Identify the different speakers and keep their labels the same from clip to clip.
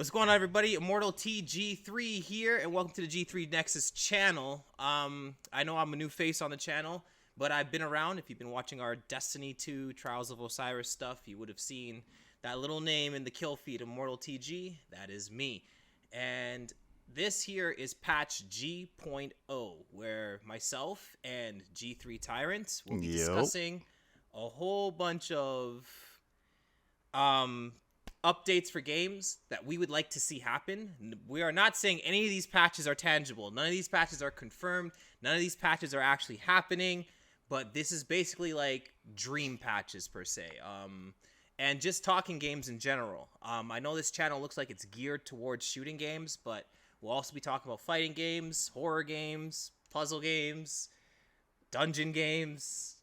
Speaker 1: What's going on, everybody? Immortal TG3 here, and welcome to the G3 Nexus channel. I know I'm a new face on the channel, but I've been around. If you've been watching our Destiny 2 Trials of Osiris stuff, you would have seen that little name in the kill feed, Immortal TG. That is me. And this here is patch G.0, where myself and G3 Tyrants will be discussing a whole bunch of updates for games that we would like to see happen. We are not saying any of these patches are tangible. None of these patches are confirmed. None of these patches are actually happening. But this is basically like dream patches per se. And just talking games in general. I know this channel looks like it's geared towards shooting games, but we'll also be talking about fighting games, horror games, puzzle games, dungeon games,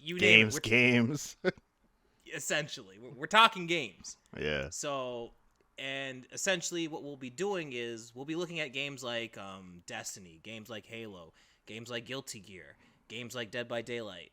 Speaker 1: you name it.
Speaker 2: Games.
Speaker 1: Essentially, we're talking games.
Speaker 2: Yeah.
Speaker 1: So, and essentially what we'll be doing is we'll be looking at games like Destiny, games like Halo, games like Guilty Gear, games like Dead by Daylight.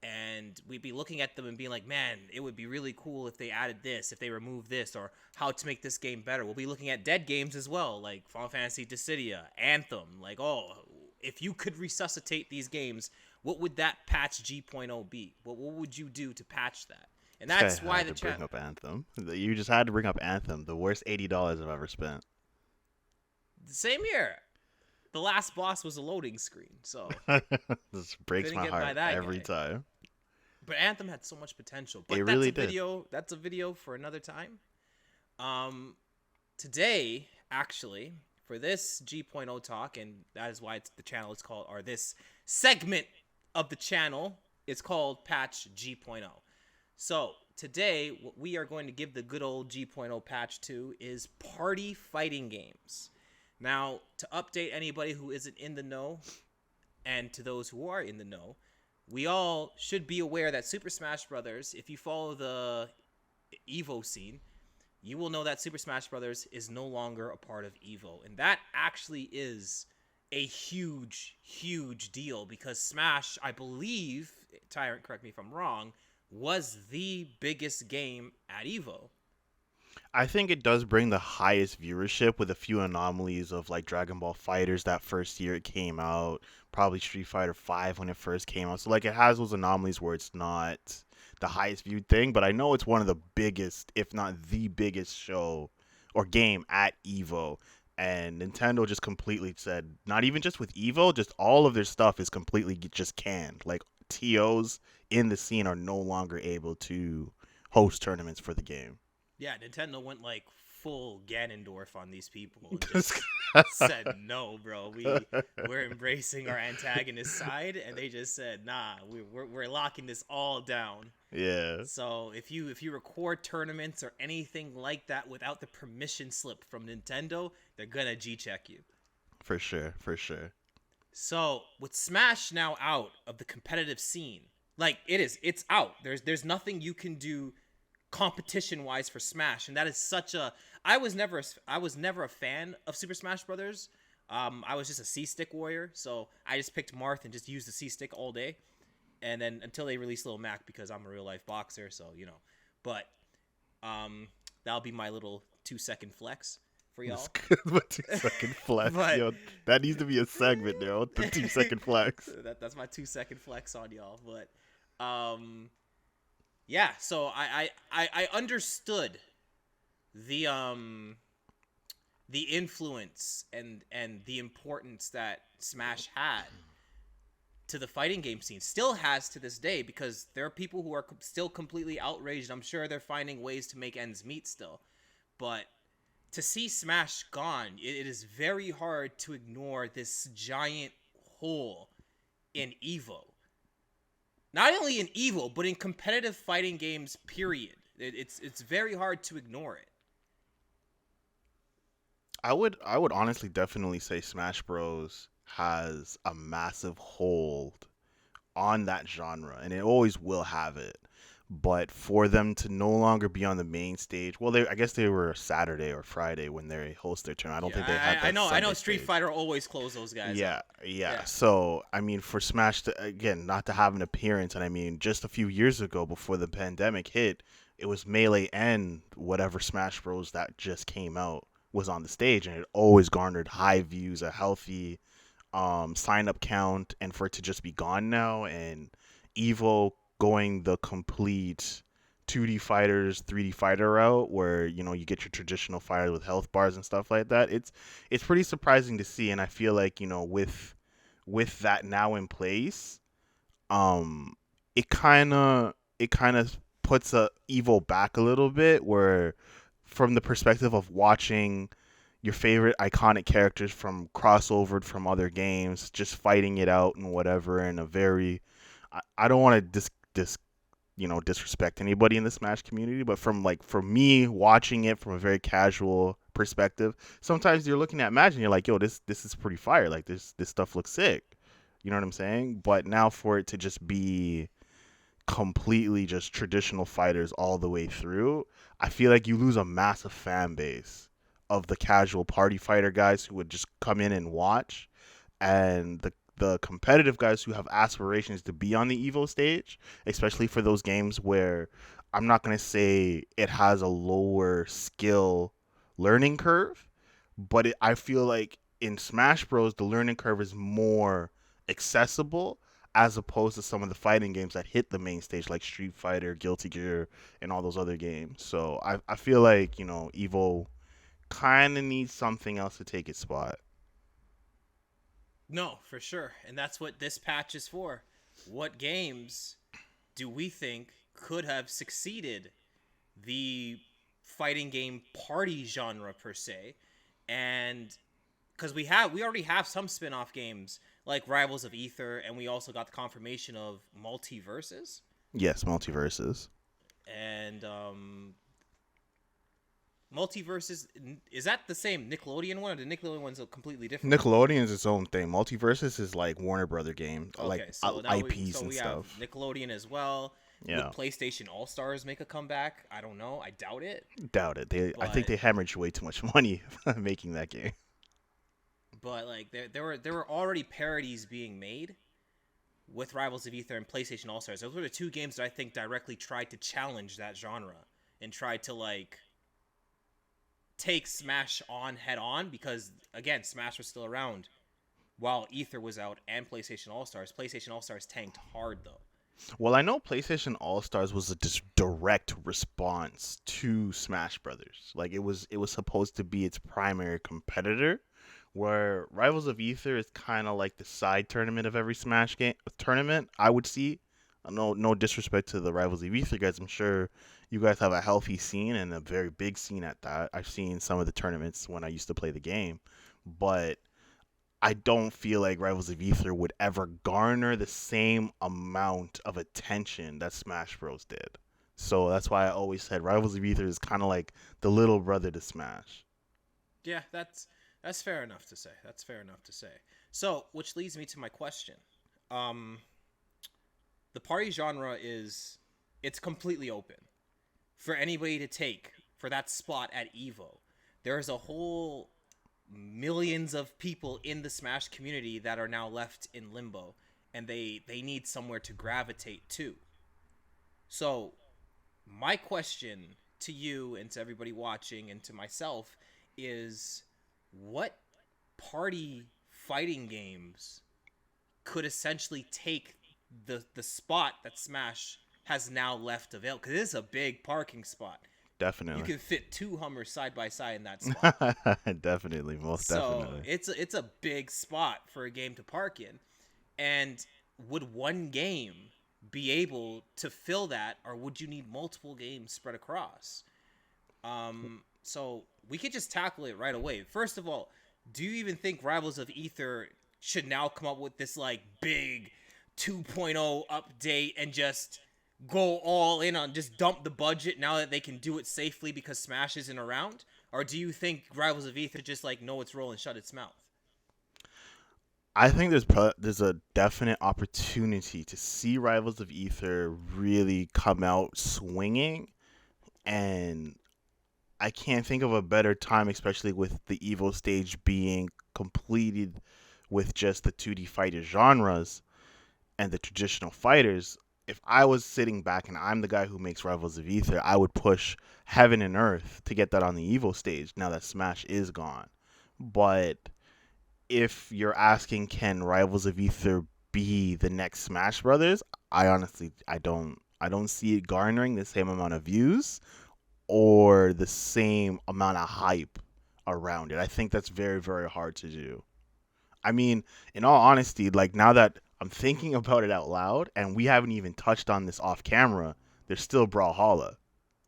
Speaker 1: And we'd be looking at them and being like, man, it would be really cool if they added this, if they removed this, or how to make this game better. We'll be looking at dead games as well, like Final Fantasy Dissidia, Anthem. Like, oh, if you could resuscitate these games, what would that patch G.0 be? What would you do to patch that? And that's why the
Speaker 2: chat. Bring up Anthem. You just had to bring up Anthem. The worst $80 I've ever spent.
Speaker 1: Same here. The last boss was a loading screen, so
Speaker 2: this breaks my heart every time.
Speaker 1: But Anthem had so much potential. But
Speaker 2: it
Speaker 1: that's
Speaker 2: really
Speaker 1: a
Speaker 2: did.
Speaker 1: video. That's a video for another time. Today, actually, for this G.0 talk, and that is why the channel is called, or this segment of the channel is called Patch G.0. So, today, what we are going to give the good old G.0 patch to is party fighting games. Now, to update anybody who isn't in the know, and to those who are in the know, we all should be aware that Super Smash Bros., if you follow the EVO scene, you will know that Super Smash Bros. Is no longer a part of EVO. And that actually is a huge, huge deal, because Smash, I believe, Tyrant, correct me if I'm wrong, was the biggest game at EVO.
Speaker 2: I think it does bring the highest viewership, with a few anomalies of like Dragon Ball FighterZ that first year it came out, probably Street Fighter V when it first came out. So like it has those anomalies where it's not the highest viewed thing, but I know it's one of the biggest, if not the biggest show or game at EVO. And Nintendo just completely said, not even just with EVO, just all of their stuff is completely just canned. Like TOs in the scene are no longer able to host tournaments for the game.
Speaker 1: Yeah, Nintendo went like full Ganondorf on these people and just said, no, bro, we're embracing our antagonist side, and they just said, nah, we're locking this all down.
Speaker 2: Yeah.
Speaker 1: So if you record tournaments or anything like that without the permission slip from Nintendo, they're gonna G-check you.
Speaker 2: For sure.
Speaker 1: So with Smash now out of the competitive scene, like it's out. There's nothing you can do competition wise for Smash, and that is such a I was never a fan of Super Smash Brothers. I was just a C-stick warrior, so I just picked Marth and just used the C-stick all day, and then until they released Lil Mac, because I'm a real life boxer, so you know. But that'll be my little 2-second flex for y'all.
Speaker 2: 2-second flex.
Speaker 1: But,
Speaker 2: yo, that needs to be a segment, yo. The 2-second flex.
Speaker 1: That's my 2-second flex on y'all. But yeah, so I understood the influence and the importance that Smash had to the fighting game scene. Still has to this day, because there are people who are still completely outraged. I'm sure they're finding ways to make ends meet still. But to see Smash gone, it is very hard to ignore this giant hole in EVO. Not only in EVO, but in competitive fighting games, period. It's very hard to ignore it.
Speaker 2: I would honestly definitely say Smash Bros has a massive hold on that genre, and it always will have it. But for them to no longer be on the main stage, well, I guess they were Saturday or Friday when they host their tournament. I don't think they had that.
Speaker 1: I know Street Fighter always close those guys.
Speaker 2: Yeah. So, I mean, for Smash to, again, not to have an appearance, and I mean, just a few years ago before the pandemic hit, it was Melee and whatever Smash Bros that just came out was on the stage, and it always garnered high views, a healthy sign up count, and for it to just be gone now, and Evo going the complete 2D fighters, 3D fighter route where you get your traditional fighters with health bars and stuff like that. It's pretty surprising to see, and I feel like with that now in place, um, it kind of puts a Evo back a little bit, where from the perspective of watching your favorite iconic characters from crossovered from other games, just fighting it out and whatever in a very I don't want to disrespect anybody in the Smash community, but for me watching it from a very casual perspective, sometimes you're looking at Match and you're like, yo, this is pretty fire. Like this stuff looks sick. You know what I'm saying? But now for it to just be completely just traditional fighters all the way through, I feel like you lose a massive fan base of the casual party fighter guys who would just come in and watch, and the competitive guys who have aspirations to be on the Evo stage, especially for those games where I'm not going to say it has a lower skill learning curve, but I feel like in Smash Bros the learning curve is more accessible as opposed to some of the fighting games that hit the main stage like Street Fighter, Guilty Gear, and all those other games. So I feel like, Evo kind of needs something else to take its spot.
Speaker 1: No, for sure. And that's what this patch is for. What games do we think could have succeeded the fighting game party genre per se? And because we already have some spin-off games like Rivals of Ether, and we also got the confirmation of Multiverses.
Speaker 2: Yes, Multiverses.
Speaker 1: And Multiverses, is that the same Nickelodeon one, or the Nickelodeon one's a completely different one?
Speaker 2: Nickelodeon is its own thing. Multiverses is like Warner Brother game, like
Speaker 1: Okay, so now
Speaker 2: IPs and
Speaker 1: we have
Speaker 2: stuff.
Speaker 1: Nickelodeon as well.
Speaker 2: Yeah,
Speaker 1: Would PlayStation All Stars make a comeback? I don't know. I doubt it.
Speaker 2: doubt it. I think
Speaker 1: But
Speaker 2: they hemorrhaged way too much money making that game.
Speaker 1: like there were already parodies being made with Rivals of Ether and PlayStation All Stars. Those were the two games that I think directly tried to challenge that genre and tried to like take Smash on head on, because again, Smash was still around while Ether was out and PlayStation All Stars. PlayStation All Stars tanked hard though.
Speaker 2: Well, I know PlayStation All Stars was a direct response to Smash Brothers. Like it was supposed to be its primary competitor, where Rivals of Ether is kind of like the side tournament of every Smash game tournament. I would see. No disrespect to the Rivals of Ether guys. I'm sure you guys have a healthy scene and a very big scene at that. I've seen some of the tournaments when I used to play the game, but I don't feel like Rivals of Ether would ever garner the same amount of attention that Smash Bros did. So that's why I always said Rivals of Ether is kind of like the little brother to Smash.
Speaker 1: Yeah, that's fair enough to say. That's fair enough to say. So, which leads me to my question. Um, the party genre it's completely open for anybody to take for that spot at Evo. There's a whole millions of people in the Smash community that are now left in limbo, and they need somewhere to gravitate to. So, my question to you and to everybody watching and to myself is, what party fighting games could essentially take the spot that Smash has now left available? Because it is a big parking spot.
Speaker 2: Definitely.
Speaker 1: You can fit two Hummers side by side in that spot.
Speaker 2: Definitely, most
Speaker 1: So
Speaker 2: definitely.
Speaker 1: it's a big spot for a game to park in. And would one game be able to fill that, or would you need multiple games spread across? So we could just tackle it right away. First of all, do you even think Rivals of Ether should now come up with this like big 2.0 update and just go all in on, just dump the budget now that they can do it safely because Smash isn't around? Or do you think Rivals of Ether just like know its role and shut its mouth?
Speaker 2: I think there's a definite opportunity to see Rivals of Ether really come out swinging, and I can't think of a better time, especially with the Evo stage being completed with just the 2D fighter genres and the traditional fighters. if I was sitting back and I'm the guy who makes Rivals of Ether, I would push heaven and earth to get that on the Evo stage now that Smash is gone. But if you're asking can Rivals of Ether be the next Smash Brothers, I don't see it garnering the same amount of views or the same amount of hype around it. I think that's very, very hard to do. I mean, in all honesty, like now that I'm thinking about it out loud, and we haven't even touched on this off camera, there's still Brawlhalla,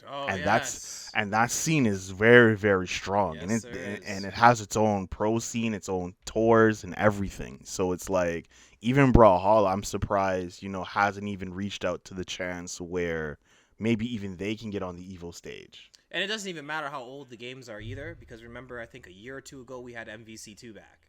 Speaker 1: Oh
Speaker 2: and
Speaker 1: yes,
Speaker 2: that scene is very, very strong, and
Speaker 1: yes
Speaker 2: it
Speaker 1: there
Speaker 2: and
Speaker 1: is.
Speaker 2: it has its own pro scene, its own tours, and everything. So it's like even Brawlhalla, I'm surprised, hasn't even reached out to the chance where maybe even they can get on the Evo stage.
Speaker 1: And it doesn't even matter how old the games are either, because remember, I think a year or two ago we had MVC2 back.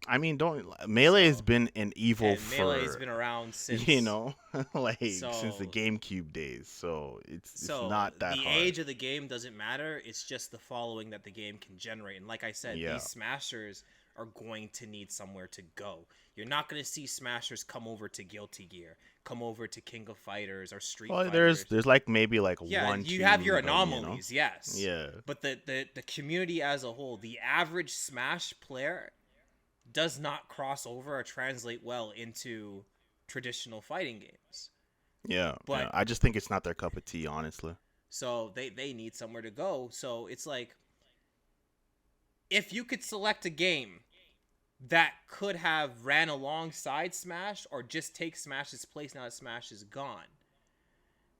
Speaker 2: I mean, don't Melee has
Speaker 1: So,
Speaker 2: been in Evo
Speaker 1: and Melee's
Speaker 2: for
Speaker 1: been around
Speaker 2: you
Speaker 1: since.
Speaker 2: know, like since the
Speaker 1: So,
Speaker 2: GameCube days. So it's
Speaker 1: so
Speaker 2: not that
Speaker 1: the
Speaker 2: hard.
Speaker 1: age of the game doesn't matter. It's just the following that the game can generate. And like I said,
Speaker 2: Yeah.
Speaker 1: these smashers are going to need somewhere to go. You're not going to see smashers come over to Guilty Gear, come over to King of Fighters or Street
Speaker 2: Well, there's
Speaker 1: Fighters.
Speaker 2: there's like maybe like
Speaker 1: Yeah,
Speaker 2: one,
Speaker 1: you have your
Speaker 2: two, but
Speaker 1: anomalies, yes.
Speaker 2: yeah,
Speaker 1: But the community as a whole, the average Smash player does not cross over or translate well into traditional fighting games.
Speaker 2: yeah.
Speaker 1: But
Speaker 2: I just think it's not their cup of tea, honestly.
Speaker 1: so they need somewhere to go. So it's like if you could select a game that could have ran alongside Smash or just take Smash's place now that Smash is gone,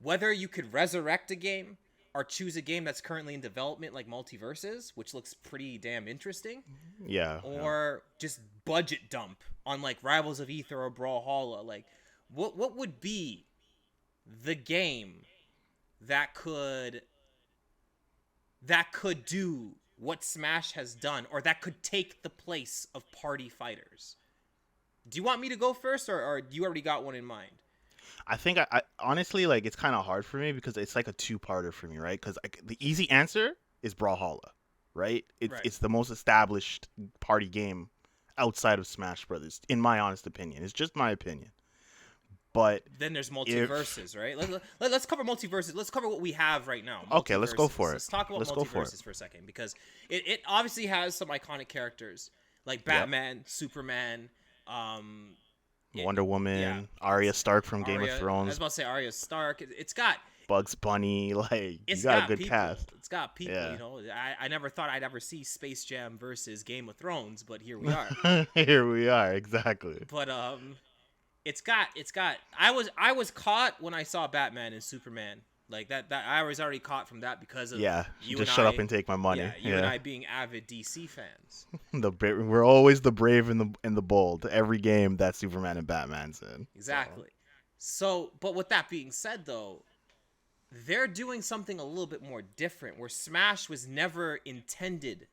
Speaker 1: whether you could resurrect a game or choose a game that's currently in development like Multiverses, which looks pretty damn interesting,
Speaker 2: Yeah.
Speaker 1: or just budget dump on like Rivals of Ether or Brawlhalla, like what would be the game that could do what Smash has done, or that could take the place of party fighters? Do you want me to go first, or do you already got one in mind?
Speaker 2: I think I honestly like it's kind of hard for me because it's like a two-parter for me, right? Because the easy answer is Brawlhalla, right? It's
Speaker 1: Right.
Speaker 2: it's the most established party game outside of Smash Brothers, in my honest opinion. It's just my opinion. But
Speaker 1: Then there's
Speaker 2: if
Speaker 1: Multiverses, right? Let's cover Multiverses. Let's cover what we have right now.
Speaker 2: okay, let's go
Speaker 1: Multiverses.
Speaker 2: for it.
Speaker 1: Let's talk about
Speaker 2: Let's go for it.
Speaker 1: Multiverses for a second, because it obviously has some iconic characters like
Speaker 2: Yep.
Speaker 1: Batman, Superman, um,
Speaker 2: Wonder
Speaker 1: yeah,
Speaker 2: Woman, Arya Stark from Game of
Speaker 1: Arya. I was
Speaker 2: Thrones,
Speaker 1: about to say Arya Stark. It's got
Speaker 2: Bugs Bunny, like you
Speaker 1: it's
Speaker 2: got a
Speaker 1: got
Speaker 2: good
Speaker 1: people.
Speaker 2: cast.
Speaker 1: It's got people.
Speaker 2: Yeah.
Speaker 1: You know, I never thought I'd ever see Space Jam versus Game of Thrones, but here we are.
Speaker 2: Here we are, exactly.
Speaker 1: But it's got I was caught when I saw Batman and Superman. Like that I was already caught from that because of
Speaker 2: Yeah,
Speaker 1: you and
Speaker 2: just shut up
Speaker 1: I.
Speaker 2: and take my money.
Speaker 1: Yeah, you and
Speaker 2: Yeah,
Speaker 1: I being avid DC fans.
Speaker 2: we're always the brave and the bold. Every game that Superman and Batman's in. So
Speaker 1: Exactly. So, but with that being said though, they're doing something a little bit more different where Smash was never intended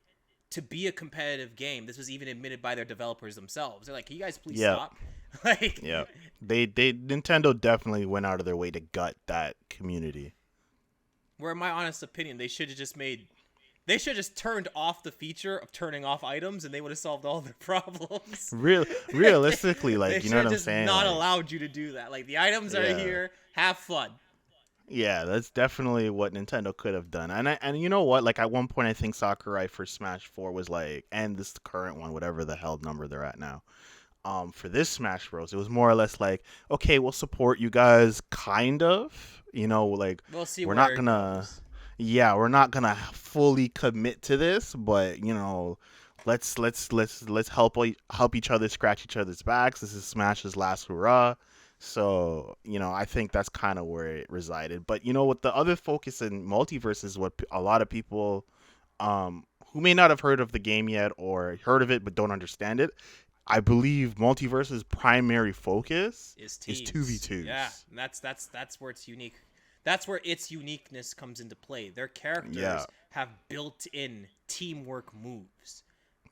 Speaker 1: to be a competitive game. This was even admitted by their developers themselves. They're like, "Can you guys please
Speaker 2: yeah,
Speaker 1: stop?" Like,
Speaker 2: yeah. They Nintendo definitely went out of their way to gut that community.
Speaker 1: where in my honest opinion, they should have just turned off the feature of turning off items, and they would have solved all their problems.
Speaker 2: Realistically,
Speaker 1: They
Speaker 2: like you
Speaker 1: should
Speaker 2: know what
Speaker 1: have
Speaker 2: I'm
Speaker 1: just
Speaker 2: saying?
Speaker 1: not
Speaker 2: Like,
Speaker 1: allowed you to do that. Like the items are
Speaker 2: yeah.
Speaker 1: here, have fun.
Speaker 2: Yeah, that's definitely what Nintendo could have done. And you know what? Like at one point I think Sakurai for Smash 4 was like and this current one, whatever the hell number they're at now. For this Smash Bros, it was more or less like, okay, we'll support you guys kind of. Like
Speaker 1: We'll see
Speaker 2: we're
Speaker 1: where
Speaker 2: not
Speaker 1: it
Speaker 2: gonna
Speaker 1: goes.
Speaker 2: yeah, we're not gonna fully commit to this, but let's help each other scratch each other's backs. This is Smash's last hurrah. So, I think that's kind of where it resided. But what the other focus in Multiverse is what a lot of people who may not have heard of the game yet or heard of it but don't understand it. I believe Multiverse's primary focus
Speaker 1: Is
Speaker 2: is
Speaker 1: teams. Yeah,
Speaker 2: 2v2s.
Speaker 1: and that's where it's unique. That's where its uniqueness comes into play. Their
Speaker 2: Yeah.
Speaker 1: characters have built-in teamwork moves.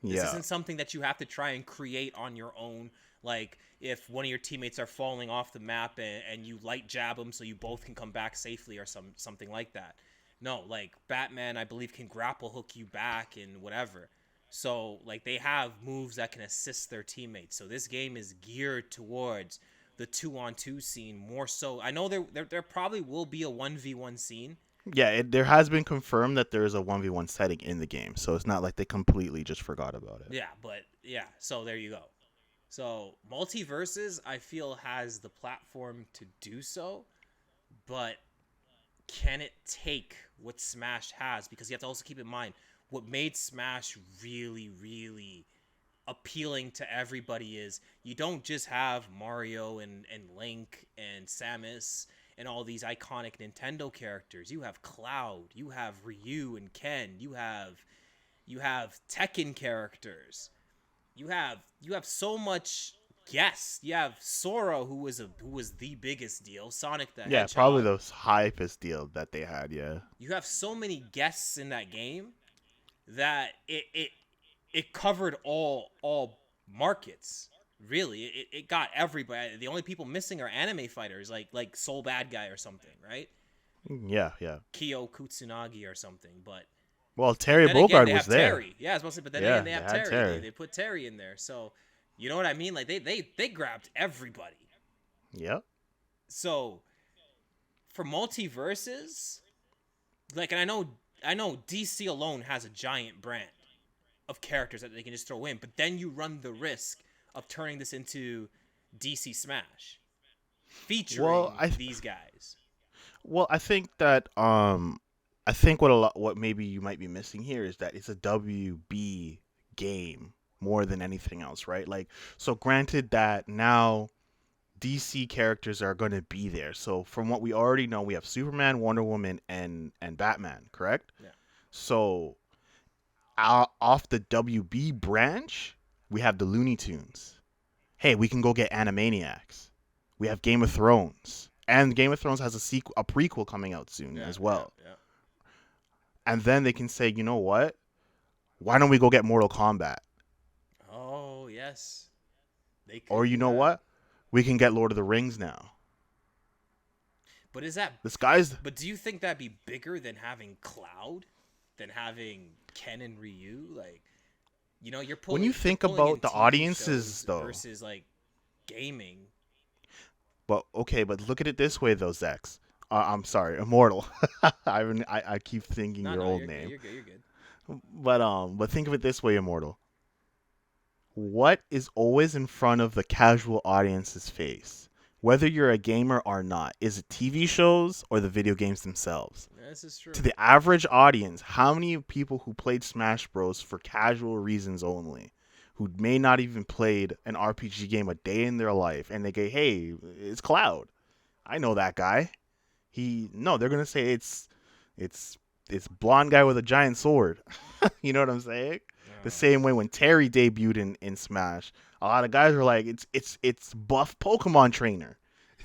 Speaker 1: This
Speaker 2: Yeah.
Speaker 1: isn't something that you have to try and create on your own. Like if one of your teammates are falling off the map and you light jab them so you both can come back safely or something like that. No, like Batman, I believe can grapple hook you back and whatever. So like they have moves that can assist their teammates. So this game is geared towards the 2-on-2 scene more so. I know there probably will be a 1v1 scene.
Speaker 2: Yeah, there has been confirmed that there is a 1v1 setting in the game, so it's not like they completely just forgot about it.
Speaker 1: Yeah, but yeah, so there you go. So Multiverses, I feel, has the platform to do so, but can it take what Smash has? Because you have to also keep in mind what made Smash really, really appealing to everybody is you don't just have Mario and Link and Samus and all these iconic Nintendo characters. You have Cloud, you have Ryu and Ken, you have Tekken characters. You have so much guests. You have Sora, who was the biggest deal. Sonic the
Speaker 2: Yeah, probably
Speaker 1: Hedgehog.
Speaker 2: the hypest deal that they had. Yeah.
Speaker 1: You have so many guests in that game that it covered all markets. Really, it got everybody. The only people missing are anime fighters, like Soul Bad Guy or something, right?
Speaker 2: Yeah, yeah.
Speaker 1: Kyo Kutsunagi or something. But
Speaker 2: Well, Terry
Speaker 1: then again,
Speaker 2: Bogard
Speaker 1: they
Speaker 2: was
Speaker 1: have
Speaker 2: there.
Speaker 1: Terry. Yeah, I was supposed to say, but then
Speaker 2: Yeah,
Speaker 1: again, they have
Speaker 2: they had
Speaker 1: Terry.
Speaker 2: Terry.
Speaker 1: They put Terry in there, so you know what I mean. Like they grabbed everybody.
Speaker 2: Yep.
Speaker 1: So for Multiverses, like, and I know DC alone has a giant brand of characters that they can just throw in, but then you run the risk of turning this into DC Smash featuring these guys.
Speaker 2: Well, I think that what maybe you might be missing here is that it's a WB game more than anything else, right? Like, so granted that now DC characters are going to be there. So from what we already know, we have Superman, Wonder Woman, and Batman, correct?
Speaker 1: Yeah.
Speaker 2: So off the WB branch, we have the Looney Tunes. Hey, we can go get Animaniacs. We have Game of Thrones, and Game of Thrones has a prequel coming out soon as well.
Speaker 1: Yeah.
Speaker 2: And then they can say, you know what? Why don't we go get Mortal Kombat?
Speaker 1: Oh yes. They could.
Speaker 2: Or you know what? We can get Lord of the Rings now.
Speaker 1: But is that
Speaker 2: this guy's?
Speaker 1: But do you think that'd be bigger than having Cloud, than having Ken and Ryu? Like, you're pulling.
Speaker 2: When you think about the audiences, though,
Speaker 1: versus like gaming.
Speaker 2: But okay, but look at it this way, though, Zex. I'm sorry, Immortal. I keep thinking your old name.
Speaker 1: You're good.
Speaker 2: But think of it this way, Immortal. What is always in front of the casual audience's face, whether you're a gamer or not? Is it TV shows or the video games themselves?
Speaker 1: This is true.
Speaker 2: To the average audience, how many people who played Smash Bros. For casual reasons only, who may not even played an RPG game a day in their life, and they go, hey, it's Cloud. I know that guy. They're going to say it's blonde guy with a giant sword. You know what I'm saying? The same way when Terry debuted in Smash, a lot of guys were like, it's buff Pokemon trainer.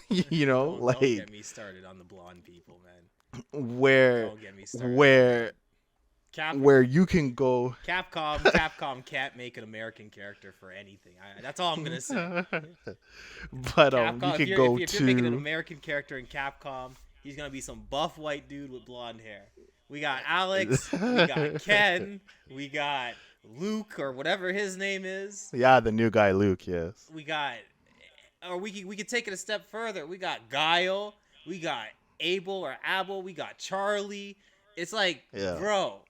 Speaker 1: Don't get me started on the blonde people, man.
Speaker 2: Where
Speaker 1: Don't get me started.
Speaker 2: Where you can go.
Speaker 1: Capcom can't make an American character for anything. That's all I'm gonna say.
Speaker 2: But
Speaker 1: Capcom,
Speaker 2: you could go
Speaker 1: if you're making an American character in Capcom, he's gonna be some buff white dude with blonde hair. We got Alex, we got Ken, we got Luke or whatever his name is.
Speaker 2: Yeah, the new guy Luke. Yes.
Speaker 1: We got, or we could take it a step further. We got Guile, we got Abel, we got Charlie. It's like, bro,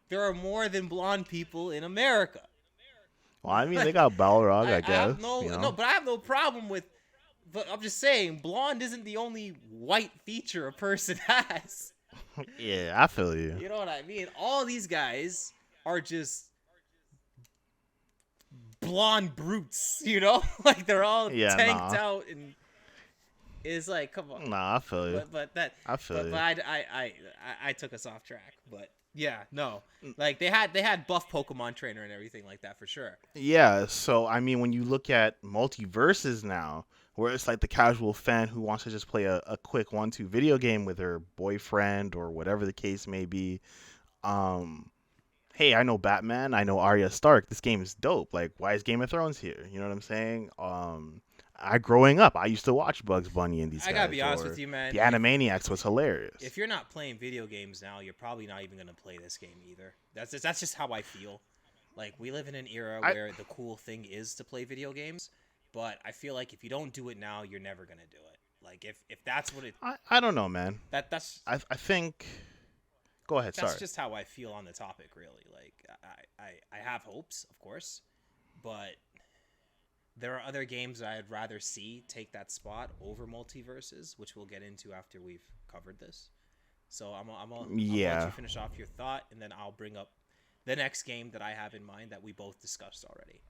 Speaker 1: there are more than blonde people in America.
Speaker 2: Well, I mean, they got Balrog, I guess.
Speaker 1: But I have no problem with. But I'm just saying, blonde isn't the only white feature a person has.
Speaker 2: Yeah, I feel you.
Speaker 1: You know what I mean? All these guys are just blonde brutes, like they're all tanked out, and it's like, come on.
Speaker 2: Nah, I feel you.
Speaker 1: I feel you. But I took us off track, but yeah, no, like they had buff Pokemon trainer and everything like that for sure.
Speaker 2: Yeah, so I mean, when you look at Multiverses now, where it's like the casual fan who wants to just play a quick 1-2 video game with her boyfriend or whatever the case may be. Hey, I know Batman, I know Arya Stark. This game is dope. Like, why is Game of Thrones here? You know what I'm saying? Growing up, I used to watch Bugs Bunny and these guys.
Speaker 1: I gotta be honest with you, man.
Speaker 2: The Animaniacs was hilarious.
Speaker 1: If you're not playing video games now, you're probably not even gonna play this game either. That's just how I feel. Like, we live in an era where the cool thing is to play video games. But I feel like if you don't do it now, you're never gonna do it. Like if that's what it
Speaker 2: I don't know, man.
Speaker 1: that's
Speaker 2: I think. Go ahead.
Speaker 1: that's
Speaker 2: Sorry.
Speaker 1: just how I feel on the topic. Really, like I have hopes, of course, but there are other games I'd rather see take that spot over Multiverses, which we'll get into after we've covered this. So I'm gonna let
Speaker 2: Yeah.
Speaker 1: you finish off your thought, and then I'll bring up the next game that I have in mind that we both discussed already.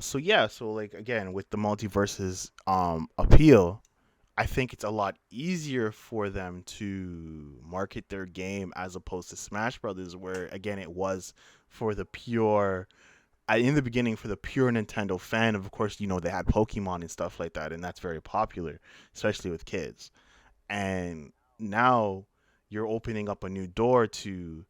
Speaker 2: So yeah. So like again, with the multiverses appeal, I think it's a lot easier for them to market their game as opposed to Smash Brothers, where again it was for the pure in the beginning for the pure Nintendo fan. Of course, they had Pokemon and stuff like that, and that's very popular, especially with kids. And now you're opening up a new door to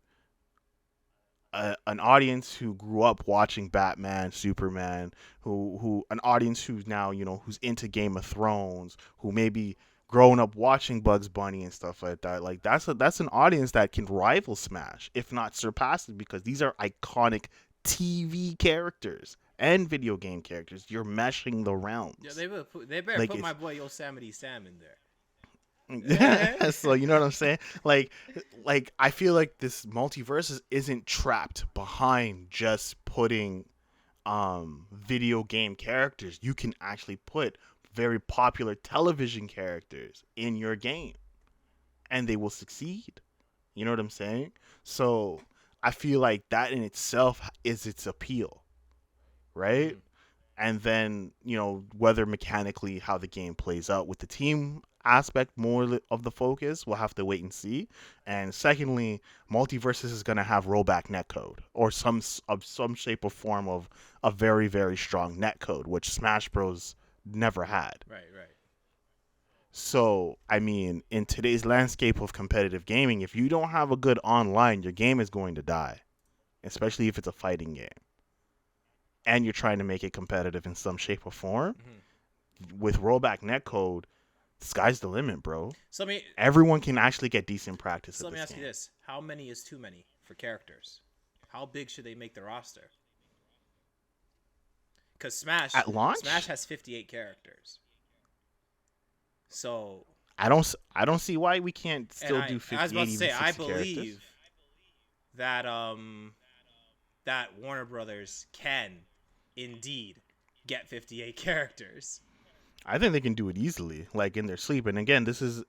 Speaker 2: an audience who grew up watching Batman, Superman, who an audience who's now who's into Game of Thrones, who maybe growing up watching Bugs Bunny and stuff like that. Like that's an audience that can rival Smash, if not surpass it, because these are iconic TV characters and video game characters. You're meshing the realms.
Speaker 1: Yeah, they better
Speaker 2: Like
Speaker 1: put my
Speaker 2: it's
Speaker 1: boy Yosemite Sam in there.
Speaker 2: so you know what I'm saying? Like I feel like this multiverses isn't trapped behind just putting video game characters. You can actually put very popular television characters in your game and they will succeed. You know what I'm saying? So I feel like that in itself is its appeal, right?
Speaker 1: Mm-hmm.
Speaker 2: And then whether mechanically how the game plays out with the team aspect more of the focus, we'll have to wait and see. And secondly, multiverses is going to have rollback netcode or some shape or form of a very very strong netcode, which Smash Bros never had.
Speaker 1: Right, right.
Speaker 2: So I mean, in today's landscape of competitive gaming, if you don't have a good online, your game is going to die, especially if it's a fighting game and you're trying to make it competitive in some shape or form.
Speaker 1: Mm-hmm.
Speaker 2: With rollback netcode, the sky's the limit, bro.
Speaker 1: So
Speaker 2: Everyone can actually get decent practice
Speaker 1: let
Speaker 2: at
Speaker 1: me
Speaker 2: this
Speaker 1: ask
Speaker 2: game.
Speaker 1: you this: how many is too many for characters? How big should they make the roster? Because
Speaker 2: At
Speaker 1: Smash
Speaker 2: launch,
Speaker 1: has 58 characters. So,
Speaker 2: I don't see why we can't
Speaker 1: and
Speaker 2: still do
Speaker 1: I was
Speaker 2: 58,
Speaker 1: about to
Speaker 2: even
Speaker 1: say, I
Speaker 2: 60 characters.
Speaker 1: believe that that Warner Brothers can indeed get 58 characters.
Speaker 2: I think they can do it easily, like in their sleep. And again, this is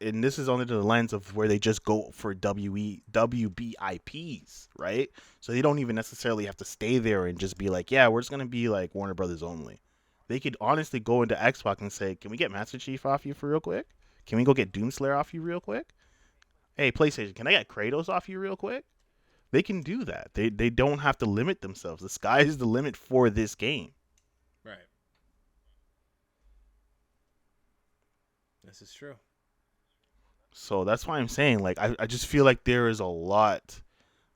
Speaker 2: under the lens of where they just go for WBIPs, right? So they don't even necessarily have to stay there and just be like, yeah, we're just gonna be like Warner Brothers only. They could honestly go into Xbox and say, can we get Master Chief off you for real quick? Can we go get Doomslayer off you real quick? Hey, PlayStation, can I get Kratos off you real quick? They can do that. They don't have to limit themselves. The sky is the limit for this game.
Speaker 1: Right. This is true.
Speaker 2: So that's why I'm saying, like, I just feel like there is a lot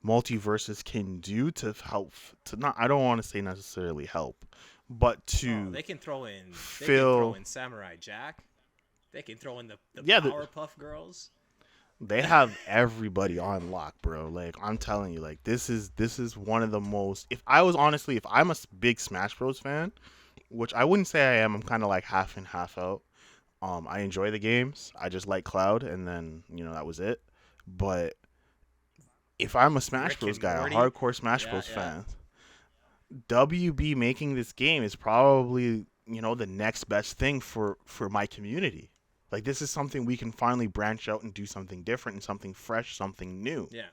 Speaker 2: multiverses can do to help to not I don't want to say necessarily help, but
Speaker 1: Oh,
Speaker 2: to
Speaker 1: they can throw in
Speaker 2: fill
Speaker 1: Samurai Jack. They can throw in the
Speaker 2: yeah,
Speaker 1: Powerpuff Girls.
Speaker 2: they have everybody on lock, bro. Like I'm telling you, like this is one of the most if I'm a big Smash Bros fan, which I wouldn't say I am, I'm kind of like half in half out. I enjoy the games. I just like Cloud, and then that was it. But if I'm a Smash
Speaker 1: Rick
Speaker 2: Bros
Speaker 1: and
Speaker 2: guy, a
Speaker 1: Morty.
Speaker 2: hardcore Smash
Speaker 1: Yeah,
Speaker 2: Bros
Speaker 1: yeah.
Speaker 2: fan, WB making this game is probably the next best thing for my community. Like this is something we can finally branch out and do something different and something fresh, something new.
Speaker 1: Yeah.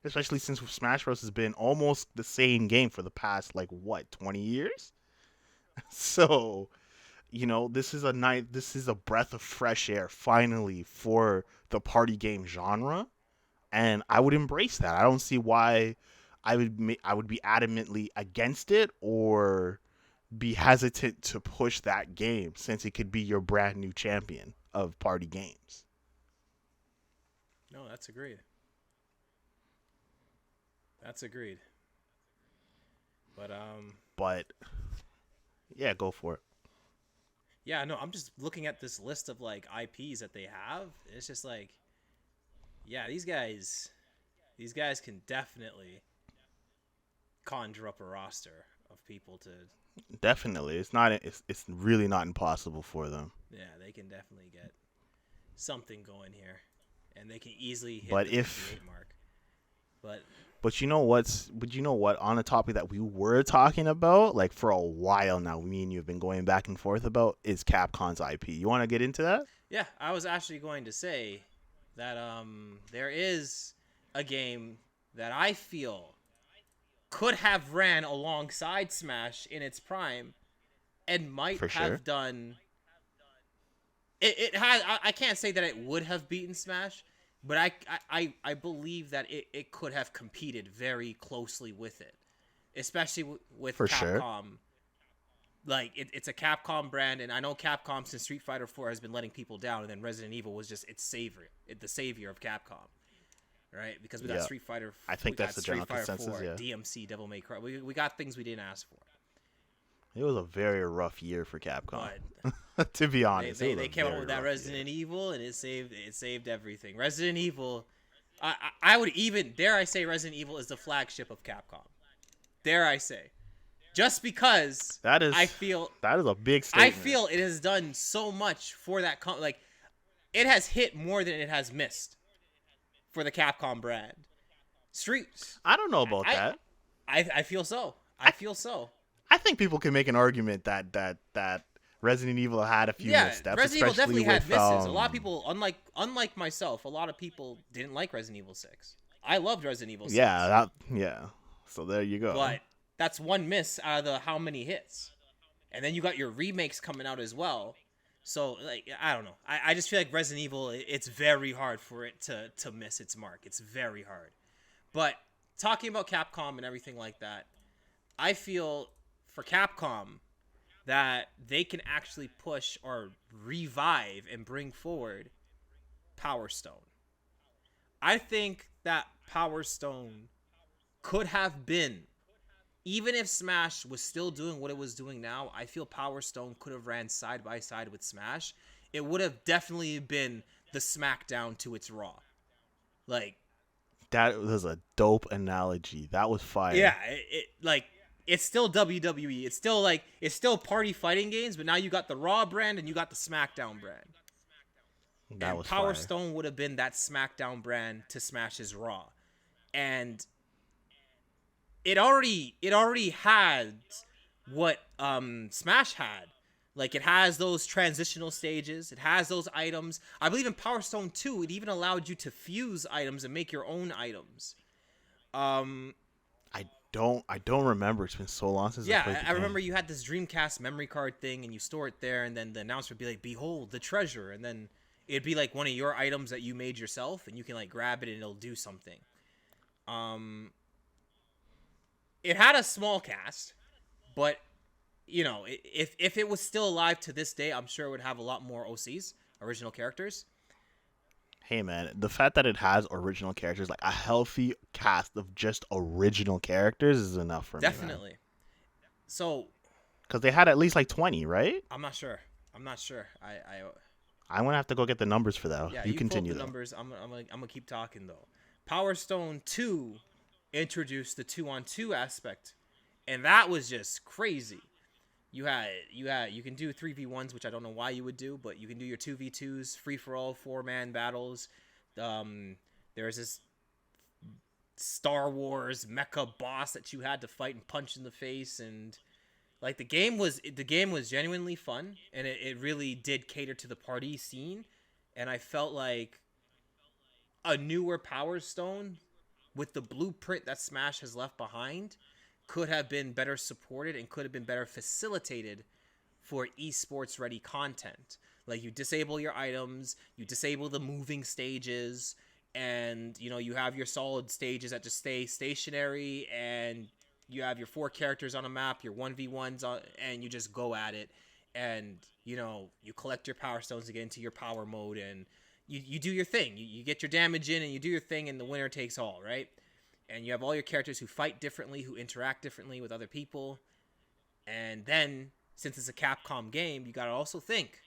Speaker 2: Especially since Smash Bros has been almost the same game for the past like what 20 years. So this is a breath of fresh air finally for the party game genre, and I would embrace that. I don't see why I would be adamantly against it or be hesitant to push that game since it could be your brand new champion of party games.
Speaker 1: No, that's agreed. That's agreed. But
Speaker 2: But yeah, go for it.
Speaker 1: yeah, no, I'm just looking at this list of like IPs that they have. It's just like, yeah, these guys can definitely conjure up a roster of people to.
Speaker 2: Definitely, it's not. It's really not impossible for them.
Speaker 1: Yeah, they can definitely get something going here, and they can easily hit
Speaker 2: But
Speaker 1: the
Speaker 2: if
Speaker 1: 58 mark. But
Speaker 2: But you know what's? But you know what? On a topic that we were talking about, like for a while now, me and you have been going back and forth about, is Capcom's IP. You want to get into that?
Speaker 1: yeah, I was actually going to say that there is a game that I feel could have ran alongside Smash in its prime and might
Speaker 2: For sure.
Speaker 1: have done it has I can't say that it would have beaten Smash, but I believe that it could have competed very closely with it, especially with
Speaker 2: For sure.
Speaker 1: Capcom. Like it's a Capcom brand, and I know Capcom since Street Fighter 4 has been letting people down, and then Resident Evil was just its savior, the savior of Capcom, right? Because we got
Speaker 2: Yeah.
Speaker 1: Street Fighter,
Speaker 2: I
Speaker 1: we
Speaker 2: think
Speaker 1: got
Speaker 2: that's the
Speaker 1: Street
Speaker 2: general
Speaker 1: Fighter
Speaker 2: consensus.
Speaker 1: 4,
Speaker 2: Yeah.
Speaker 1: DMC, Devil May Cry. We got things we didn't ask for,
Speaker 2: It was a very rough year for Capcom.
Speaker 1: but
Speaker 2: To be honest,
Speaker 1: they came out with that Resident Evil, and it saved everything. Resident Evil, I would even dare I say Resident Evil is the flagship of Capcom. Dare I say, just because
Speaker 2: That is.
Speaker 1: I feel
Speaker 2: That is a big statement.
Speaker 1: I feel it has done so much for that like it has hit more than it has missed for the Capcom brand. Streets.
Speaker 2: I don't know about that.
Speaker 1: I feel so. I feel so.
Speaker 2: I think people can make an argument that Resident Evil had a few
Speaker 1: Yeah,
Speaker 2: missteps.
Speaker 1: Resident Evil
Speaker 2: especially
Speaker 1: definitely had
Speaker 2: with,
Speaker 1: misses. A lot of people, unlike myself, a lot of people didn't like Resident Evil 6. I loved Resident Evil 6.
Speaker 2: Yeah. So there you go.
Speaker 1: But that's one miss out of the how many hits. And then you got your remakes coming out as well. So, like, I don't know. I just feel like Resident Evil, it's very hard for it to miss its mark. It's very hard. But talking about Capcom and everything like that, I feel for Capcom that they can actually push or revive and bring forward Power Stone. I think that Power Stone could have been, even if Smash was still doing what it was doing now, I feel Power Stone could have ran side by side with Smash. It would have definitely been the SmackDown to its Raw. Like,
Speaker 2: that was a dope analogy. That was fire.
Speaker 1: yeah, it's still WWE. It's still party fighting games, but now you got the Raw brand and you got the SmackDown brand.
Speaker 2: That was
Speaker 1: Power
Speaker 2: fire.
Speaker 1: Stone would have been that SmackDown brand to Smash's Raw. And it already had what Smash had. Like, it has those transitional stages, it has those items. I believe in Power Stone 2, it even allowed you to fuse items and make your own items.
Speaker 2: I don't remember. It's been so long since I played the
Speaker 1: I
Speaker 2: game.
Speaker 1: remember you had this Dreamcast memory card thing, and you store it there, and then the announcer would be like, "Behold the treasure," and then it'd be like one of your items that you made yourself, and you can like grab it and it'll do something. It had a small cast, but you know, if it was still alive to this day, I'm sure it would have a lot more OCs, original characters.
Speaker 2: Hey man, the fact that it has original characters, like a healthy cast of just original characters, is enough for me.
Speaker 1: Definitely. So,
Speaker 2: because they had at least like 20, right?
Speaker 1: I'm not sure.
Speaker 2: I'm gonna have to go get the numbers for that.
Speaker 1: Yeah,
Speaker 2: you
Speaker 1: you
Speaker 2: continue
Speaker 1: pull up the numbers. I'm gonna keep talking though. Power Stone 2 introduced the 2-on-2 aspect, and that was just crazy. You can do 3v1s, which I don't know why you would do, but you can do your 2v2s, free for all, 4-man battles. There's this Star Wars mecha boss that you had to fight and punch in the face, and like the game was genuinely fun, and it really did cater to the party scene, and I felt like a newer Power Stone with the blueprint that Smash has left behind could have been better supported and could have been better facilitated for esports ready content. Like, you disable your items, you disable the moving stages, and you know, you have your solid stages that just stay stationary, and you have your 4 characters on a map, your 1v1s on, and you just go at it, and you know, you collect your power stones to get into your power mode, and you do your thing. You get your damage in and you do your thing, and the winner takes all, right? And you have all your characters who fight differently, who interact differently with other people. And then, since it's a Capcom game, you gotta also think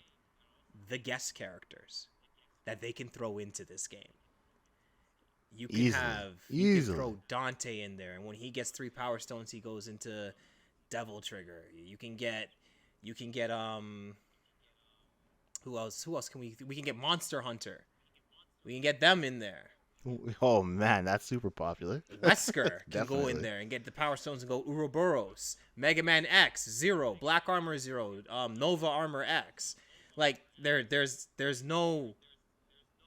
Speaker 1: the guest characters that they can throw into this game. You can throw Dante in there, and when he gets 3 power stones, he goes into Devil Trigger. You can get who else? Who else can we can get Monster Hunter. We can get them in there.
Speaker 2: Oh man, that's super popular.
Speaker 1: Wesker can go in
Speaker 2: Definitely.
Speaker 1: there and get the Power Stones and go Ouroboros, Mega Man X, Zero, Black Armor Zero, Nova Armor X. Like there's no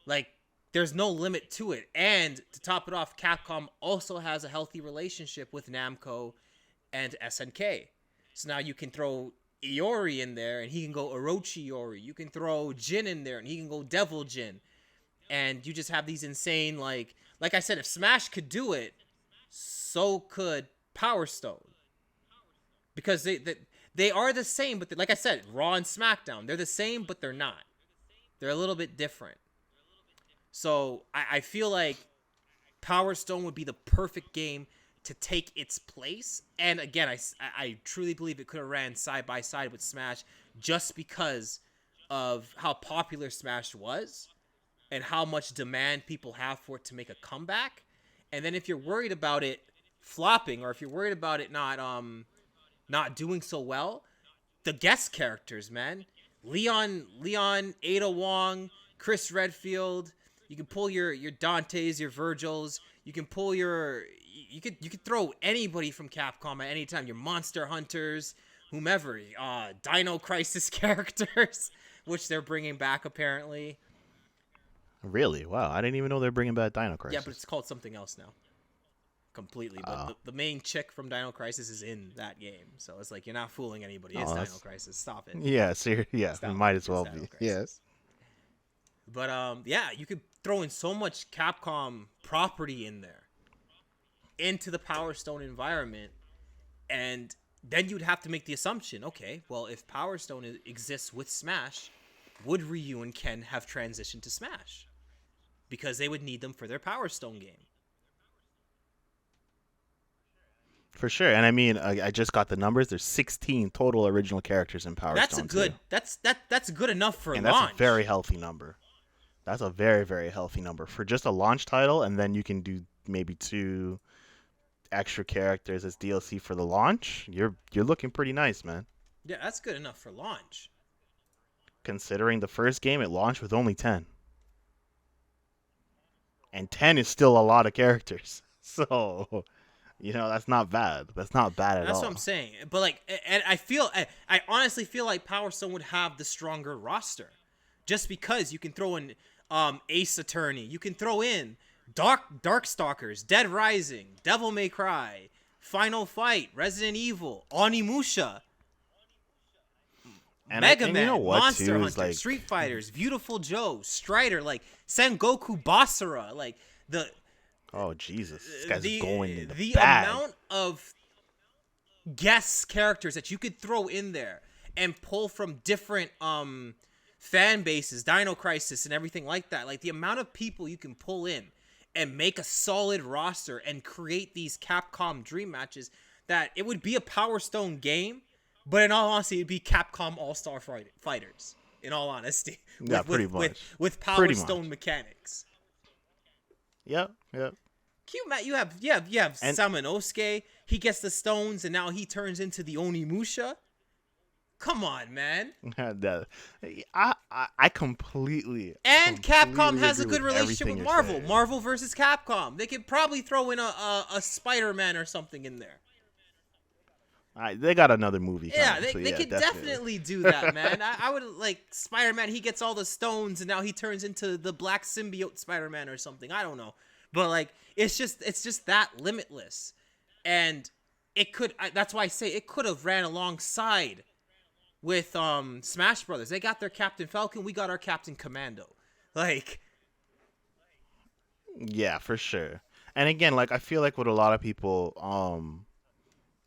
Speaker 1: like there's no limit to it. And to top it off, Capcom also has a healthy relationship with Namco and SNK. So now you can throw Iori in there and he can go Orochi Iori. You can throw Jin in there and he can go Devil Jin. And you just have these insane, like I said, if Smash could do it, so could Power Stone. Because they are the same, but like I said, Raw and SmackDown, they're the same, but they're not. They're a little bit different. So I feel like Power Stone would be the perfect game to take its place. And again, I truly believe it could have ran side by side with Smash just because of how popular Smash was and how much demand people have for it to make a comeback. And then if you're worried about it flopping, or if you're worried about it not doing so well, the guest characters, man. Leon, Ada Wong, Chris Redfield. You can pull your Dantes, your Virgils. You can pull you could throw anybody from Capcom at any time. Your Monster Hunters, whomever. Dino Crisis characters, which they're bringing back apparently.
Speaker 2: Really? Wow, I didn't even know they're bringing back Dino Crisis.
Speaker 1: Yeah, but it's called something else now. Completely. But the main chick from Dino Crisis is in that game. So it's like, you're not fooling anybody. It's Dino Crisis. Stop it.
Speaker 2: Yeah, yeah, it might as well be. Yes.
Speaker 1: But yeah, you could throw in so much Capcom property in there into the Power Stone environment, and then you'd have to make the assumption, okay, well, if Power Stone exists with Smash, would Ryu and Ken have transitioned to Smash? Because they would need them for their Power Stone game.
Speaker 2: For sure. And I mean, I just got the numbers. There's 16 total original characters in Power
Speaker 1: That's
Speaker 2: Stone.
Speaker 1: a good.
Speaker 2: 2.
Speaker 1: That's good enough for
Speaker 2: and
Speaker 1: launch.
Speaker 2: That's a very healthy number. That's a very, very healthy number for just a launch title, and then you can do maybe 2 extra characters as DLC for the launch. You're looking pretty nice, man.
Speaker 1: Yeah, that's good enough for launch.
Speaker 2: Considering the first game, it launched with only 10. And 10 is still a lot of characters. So, that's not bad. That's not bad at all.
Speaker 1: That's what I'm saying. But and I honestly feel like Power Stone would have the stronger roster, just because you can throw in Ace Attorney, you can throw in Darkstalkers, Dead Rising, Devil May Cry, Final Fight, Resident Evil, Onimusha, Mega Man, Monster Hunter, Street Fighters, Beautiful Joe, Strider, Sengoku Basara,
Speaker 2: Oh Jesus, this guy's going in
Speaker 1: the
Speaker 2: bag.
Speaker 1: amount of guest characters that you could throw in there and pull from different fan bases, Dino Crisis and everything like that. Like, the amount of people you can pull in and make a solid roster and create these Capcom dream matches, that it would be a Power Stone game, but in all honesty, it'd be Capcom All-Star Fighters. In all honesty,
Speaker 2: yeah, pretty much
Speaker 1: with Power Stone mechanics.
Speaker 2: Yep.
Speaker 1: Cute, Matt. You have Samanosuke. He gets the stones, and now he turns into the Onimusha. Come on, man.
Speaker 2: I completely.
Speaker 1: And Capcom has a
Speaker 2: agree
Speaker 1: good
Speaker 2: with
Speaker 1: relationship
Speaker 2: everything
Speaker 1: with
Speaker 2: you're
Speaker 1: Marvel.
Speaker 2: saying.
Speaker 1: Marvel versus Capcom. They could probably throw in a Spider-Man or something in there.
Speaker 2: They got another movie coming.
Speaker 1: Yeah,
Speaker 2: so
Speaker 1: they could definitely do that, man. I would Spider-Man. He gets all the stones, and now he turns into the Black Symbiote Spider-Man or something. I don't know, but it's just that limitless, and it could. That's why I say it could have ran alongside with Smash Brothers. They got their Captain Falcon. We got our Captain Commando.
Speaker 2: Yeah, for sure. And again, I feel like what a lot of people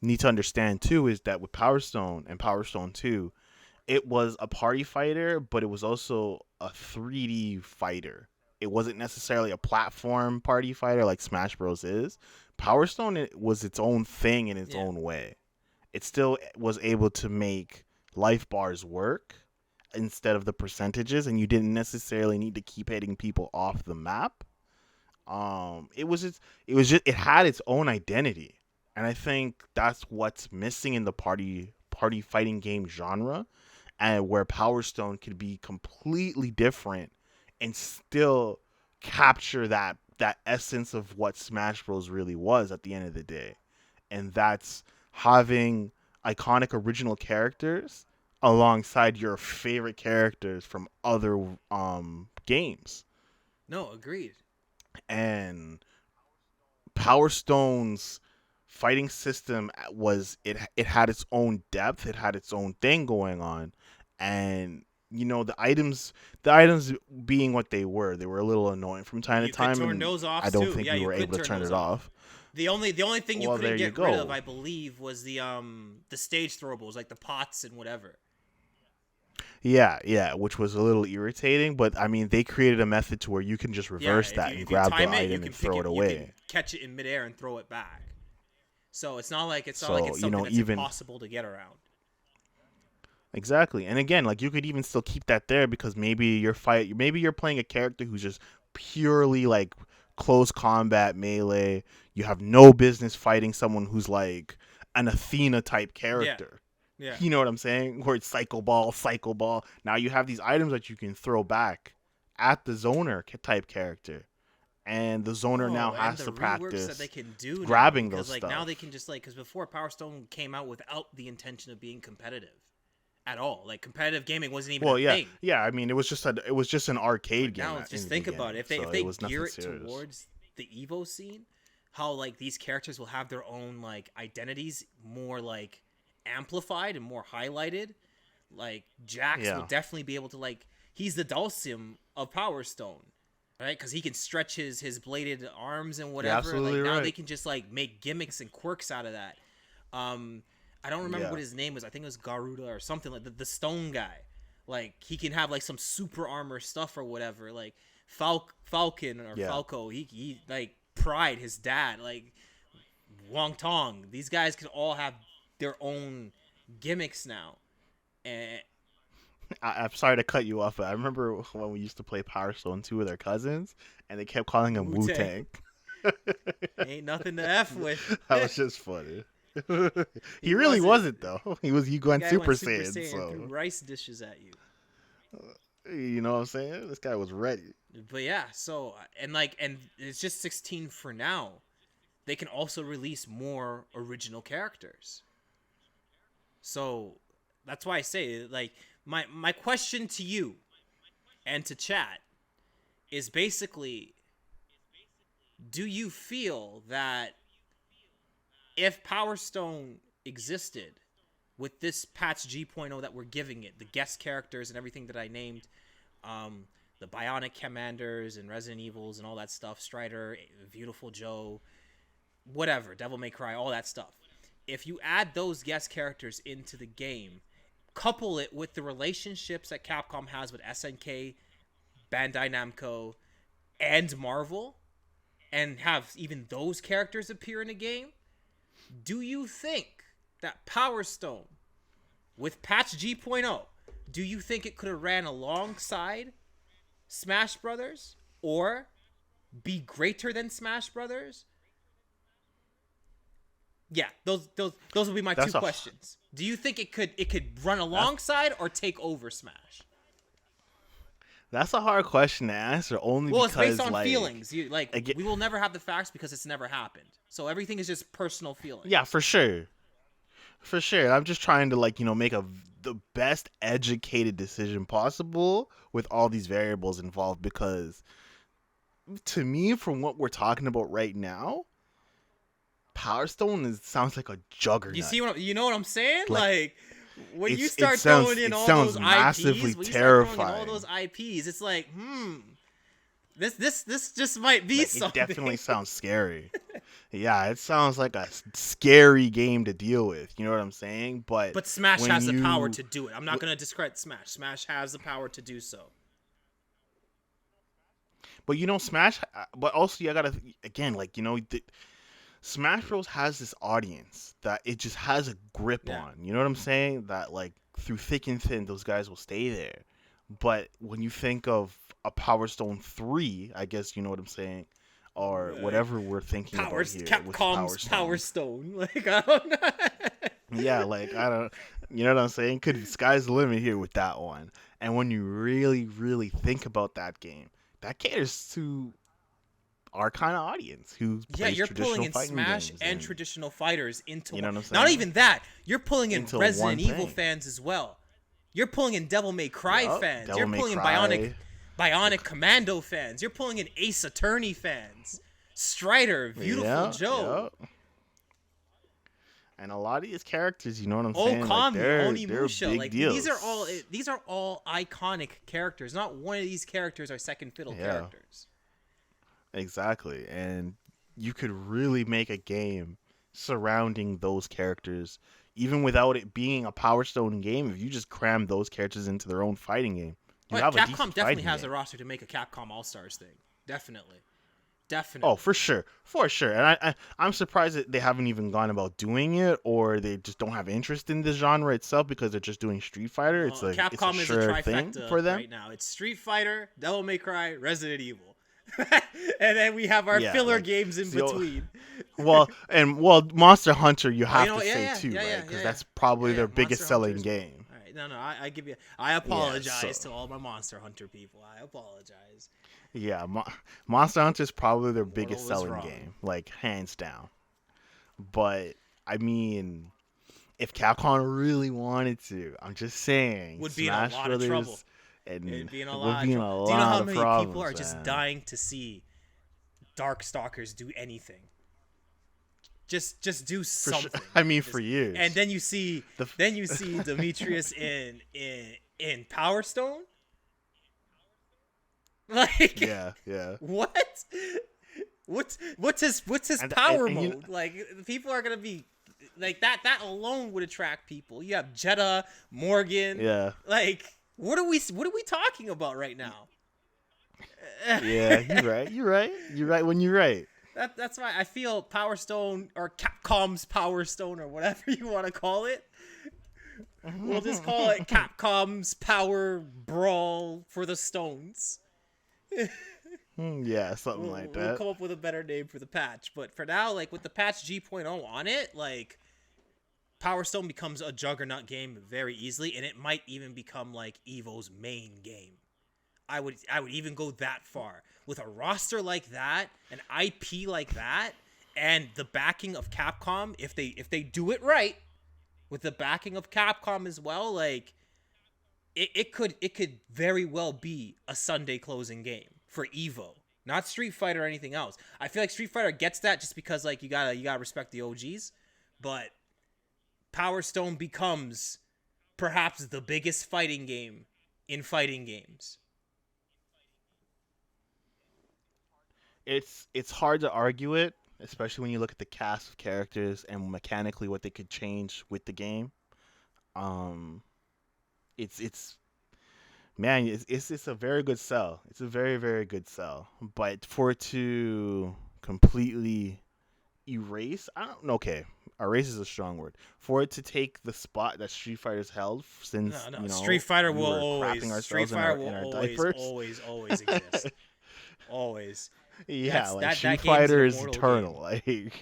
Speaker 2: need to understand too is that with Power Stone and Power Stone 2, it was a party fighter, but it was also a 3D fighter. It wasn't necessarily a platform party fighter like Smash Bros. Is. Power Stone was its own thing in its own way. It still was able to make life bars work instead of the percentages, and you didn't necessarily need to keep hitting people off the map. It had its own identity. And I think that's what's missing in the party fighting game genre, and where Power Stone could be completely different and still capture that essence of what Smash Bros really was at the end of the day. And that's having iconic original characters alongside your favorite characters from other games.
Speaker 1: No, agreed.
Speaker 2: And Power Stone's fighting system was it had its own depth, it had its own thing going on, and the items being what they were a little annoying from time to
Speaker 1: You could
Speaker 2: time,
Speaker 1: turn
Speaker 2: and
Speaker 1: those
Speaker 2: I
Speaker 1: off
Speaker 2: don't
Speaker 1: too.
Speaker 2: think
Speaker 1: Yeah,
Speaker 2: we
Speaker 1: you
Speaker 2: were
Speaker 1: could
Speaker 2: able to
Speaker 1: turn
Speaker 2: turn
Speaker 1: those
Speaker 2: it
Speaker 1: off.
Speaker 2: off.
Speaker 1: The only thing you
Speaker 2: Well,
Speaker 1: couldn't
Speaker 2: there you
Speaker 1: get rid of,
Speaker 2: go.
Speaker 1: I believe, was the stage throwables, like the pots and whatever.
Speaker 2: Yeah, which was a little irritating, but I mean, they created a method to where you can just
Speaker 1: Yeah,
Speaker 2: reverse
Speaker 1: if
Speaker 2: that
Speaker 1: you
Speaker 2: and
Speaker 1: if you
Speaker 2: grab the
Speaker 1: time it, you
Speaker 2: item
Speaker 1: can
Speaker 2: and
Speaker 1: pick
Speaker 2: throw it
Speaker 1: it. You can
Speaker 2: away.
Speaker 1: catch it in midair and throw it back. So it's not like
Speaker 2: So,
Speaker 1: it's something that's
Speaker 2: even
Speaker 1: impossible to get around.
Speaker 2: exactly. And again, like you could even still keep that there because maybe you're playing a character who's just purely like close combat melee. You have no business fighting someone who's like an Athena type
Speaker 1: Yeah,
Speaker 2: character.
Speaker 1: yeah.
Speaker 2: You know what I'm saying? Where it's cycle ball. Now you have these items that you can throw back at the zoner type character. And the zoner now
Speaker 1: Oh, and
Speaker 2: has
Speaker 1: the
Speaker 2: to
Speaker 1: reworks that they
Speaker 2: practice
Speaker 1: can do now,
Speaker 2: grabbing those
Speaker 1: because like now they
Speaker 2: stuff.
Speaker 1: can just like, because before Power Stone came out without the intention of being competitive at all. Like competitive gaming wasn't even a
Speaker 2: Well, yeah,
Speaker 1: thing.
Speaker 2: yeah. I mean, it was just an arcade
Speaker 1: But
Speaker 2: game
Speaker 1: now
Speaker 2: in
Speaker 1: just
Speaker 2: the
Speaker 1: think about it.
Speaker 2: beginning,
Speaker 1: If they
Speaker 2: so
Speaker 1: if
Speaker 2: it
Speaker 1: they
Speaker 2: was
Speaker 1: gear
Speaker 2: nothing
Speaker 1: it
Speaker 2: serious.
Speaker 1: towards the Evo scene, how like these characters will have their own like identities more like amplified and more highlighted. Like Jax will
Speaker 2: Yeah,
Speaker 1: definitely be able to like, he's the Dulcium of Power Stone, right? Because he can stretch his bladed arms and
Speaker 2: you're
Speaker 1: whatever. Like
Speaker 2: absolutely
Speaker 1: now they
Speaker 2: right.
Speaker 1: can just like make gimmicks and quirks out of that. Um, I don't remember
Speaker 2: Yeah,
Speaker 1: what his name was. I think it was Garuda or something, like the stone guy. Like he can have like some super armor stuff or whatever. Like Falcon or
Speaker 2: yeah.
Speaker 1: Falco. He like Pride, his dad. Like Wong Tong. These guys can all have their own gimmicks now. And
Speaker 2: I'm sorry to cut you off, but I remember when we used to play Power Stone 2 with our cousins, and they kept calling him
Speaker 1: Wu
Speaker 2: Wu
Speaker 1: Tang
Speaker 2: Tang.
Speaker 1: ain't nothing to f with.
Speaker 2: That was just funny.
Speaker 1: He
Speaker 2: He really
Speaker 1: wasn't.
Speaker 2: wasn't though. He
Speaker 1: The
Speaker 2: went
Speaker 1: guy
Speaker 2: Super
Speaker 1: went Super
Speaker 2: Saiyan,
Speaker 1: Saiyan and threw
Speaker 2: so
Speaker 1: rice dishes at you.
Speaker 2: you know what I'm saying. This guy was ready.
Speaker 1: But yeah, so and it's just 16 for now. They can also release more original characters. So that's why I say like my question to you and to chat is basically, do you feel that if Power Stone existed with this patch G.0 that we're giving it, the guest characters and everything that I named, the Bionic Commanders and Resident Evils and all that stuff, Strider, Beautiful Joe, whatever, Devil May Cry, all that stuff. If you add those guest characters into the game, couple it with the relationships that Capcom has with SNK, Bandai Namco, and Marvel, and have even those characters appear in a game, do you think that Power Stone with patch G.0, do you think it could have ran alongside Smash Brothers or be greater than Smash Brothers? Yeah, those will be my two
Speaker 2: That's a
Speaker 1: questions. Do you think it could run
Speaker 2: that's
Speaker 1: alongside or take over Smash?
Speaker 2: that's a hard question to answer only
Speaker 1: Well, it's based
Speaker 2: because
Speaker 1: on
Speaker 2: like
Speaker 1: feelings. You like
Speaker 2: again,
Speaker 1: we will never have the facts because it's never happened. So everything is just personal
Speaker 2: yeah,
Speaker 1: feelings.
Speaker 2: for sure. For sure. I'm just trying to like, make the best educated decision possible with all these variables involved because to me from what we're talking about right now, Power Stone sounds like a
Speaker 1: You
Speaker 2: juggernaut.
Speaker 1: see you know what I'm saying?
Speaker 2: Like
Speaker 1: Like when you
Speaker 2: it's it
Speaker 1: start
Speaker 2: sounds
Speaker 1: throwing in
Speaker 2: it
Speaker 1: all
Speaker 2: sounds
Speaker 1: those
Speaker 2: massively
Speaker 1: IPs, when you start throwing in all
Speaker 2: terrifying.
Speaker 1: those IPs, it's like, this just might be
Speaker 2: Like it definitely
Speaker 1: something.
Speaker 2: sounds scary. Yeah, it sounds like a scary game to deal with. You know what I'm saying? But
Speaker 1: But Smash
Speaker 2: when
Speaker 1: has the power
Speaker 2: you
Speaker 1: to do it. I'm not gonna discredit Smash. Smash has the power to do so.
Speaker 2: but Smash, but also you gotta again, like Smash Bros has this audience that it just has a grip
Speaker 1: Yeah.
Speaker 2: on. You know what I'm saying? That like through thick and thin, those guys will stay there. But when you think of a Power Stone 3, I guess you know what I'm saying. or whatever we're thinking about here with
Speaker 1: Capcom's Power Stone. Like, I don't know.
Speaker 2: Yeah, like I don't, you know what I'm saying? Could sky's the limit here with that one. And when you really, really think about that caters to our kind of audience who
Speaker 1: Yeah,
Speaker 2: plays
Speaker 1: you're pulling
Speaker 2: traditional
Speaker 1: in
Speaker 2: fighting
Speaker 1: Smash
Speaker 2: games
Speaker 1: and traditional fighters into
Speaker 2: you know
Speaker 1: one.
Speaker 2: what I'm
Speaker 1: Not
Speaker 2: saying?
Speaker 1: even that. You're pulling in
Speaker 2: Into
Speaker 1: Resident
Speaker 2: one
Speaker 1: Evil
Speaker 2: thing.
Speaker 1: fans as well. You're pulling in Devil May Cry fans.
Speaker 2: Devil
Speaker 1: You're
Speaker 2: May
Speaker 1: pulling in
Speaker 2: Cry.
Speaker 1: Bionic Commando fans. You're pulling in Ace Attorney fans. Strider, Beautiful Joe.
Speaker 2: Yeah. And a lot of these characters, you know what I'm saying?
Speaker 1: Okami,
Speaker 2: Like, they're
Speaker 1: Onimusha,
Speaker 2: big
Speaker 1: like
Speaker 2: deals.
Speaker 1: these are all iconic characters. Not one of these characters are second fiddle characters.
Speaker 2: Exactly. And you could really make a game surrounding those characters, even without it being a Power Stone game. If you just cram those characters into their own fighting game, you have a decent
Speaker 1: Capcom definitely has
Speaker 2: game.
Speaker 1: a roster to make a Capcom All-Stars thing. Definitely.
Speaker 2: Oh, for sure. And I'm surprised that they haven't even gone about doing it, or they just don't have interest in this genre itself because they're just doing Street Fighter. It's like
Speaker 1: Capcom
Speaker 2: it's a
Speaker 1: is
Speaker 2: sure
Speaker 1: a
Speaker 2: thing
Speaker 1: trifecta
Speaker 2: for them
Speaker 1: right now. It's Street Fighter, Devil May Cry, Resident Evil. And then we have our filler games in between.
Speaker 2: Monster Hunter you have to say
Speaker 1: yeah,
Speaker 2: too, right? Because
Speaker 1: yeah.
Speaker 2: that's probably their biggest
Speaker 1: Monster
Speaker 2: selling
Speaker 1: Hunter's
Speaker 2: game.
Speaker 1: All right, no, I give you. I apologize to all my Monster Hunter people. I apologize.
Speaker 2: Yeah, Monster Hunter is probably their biggest
Speaker 1: Mortal is
Speaker 2: selling
Speaker 1: wrong.
Speaker 2: game, like hands down. But I mean, if Capcom really wanted to, I'm just saying,
Speaker 1: Would be
Speaker 2: Smash
Speaker 1: in a lot
Speaker 2: Brothers
Speaker 1: of trouble.
Speaker 2: and
Speaker 1: It'd be in a
Speaker 2: would
Speaker 1: lot
Speaker 2: be
Speaker 1: of
Speaker 2: in
Speaker 1: trouble.
Speaker 2: a
Speaker 1: Do you know
Speaker 2: lot
Speaker 1: how
Speaker 2: of
Speaker 1: many
Speaker 2: problems,
Speaker 1: people are just
Speaker 2: man.
Speaker 1: dying to see Darkstalkers do anything? Just do something.
Speaker 2: I mean, for years.
Speaker 1: And then you see Demetrius in Power Stone. Like,
Speaker 2: yeah.
Speaker 1: what? What's his power mode? Like, people are gonna be like that. That alone would attract people. You have Jeddah, Morgan.
Speaker 2: Yeah.
Speaker 1: Like, what are we talking about right now?
Speaker 2: Yeah, you're right when you're right.
Speaker 1: That's why I feel Power Stone, or Capcom's Power Stone, or whatever you want to call it. We'll just call it Capcom's Power Brawl for the Stones.
Speaker 2: Yeah, something like that.
Speaker 1: We'll come up with a better name for the patch. But for now, like with the patch G.0 on it, like Power Stone becomes a juggernaut game very easily, and it might even become like EVO's main game. I would even go that far. With a roster like that, an IP like that, and the backing of Capcom, if they do it right, with the backing of Capcom as well, like it could very well be a Sunday closing game for EVO. Not Street Fighter or anything else. I feel like Street Fighter gets that just because like you gotta respect the OGs, but Power Stone becomes perhaps the biggest fighting game in fighting games.
Speaker 2: It's hard to argue it, especially when you look at the cast of characters and mechanically what they could change with the game. It's man, it's a very good sell. It's a very, very good sell. But for it to completely erase, I don't know. Okay, erase is a strong word. For it to take the spot that Street Fighter's held since
Speaker 1: No.
Speaker 2: you know
Speaker 1: Street Fighter
Speaker 2: we
Speaker 1: will
Speaker 2: were
Speaker 1: always.
Speaker 2: crapping
Speaker 1: Street
Speaker 2: ourselves in
Speaker 1: Fighter
Speaker 2: our
Speaker 1: will
Speaker 2: diapers.
Speaker 1: always exist. Always.
Speaker 2: Yeah, like
Speaker 1: that
Speaker 2: Street
Speaker 1: game's an
Speaker 2: Fighter is
Speaker 1: immortal
Speaker 2: eternal.
Speaker 1: game.
Speaker 2: Like,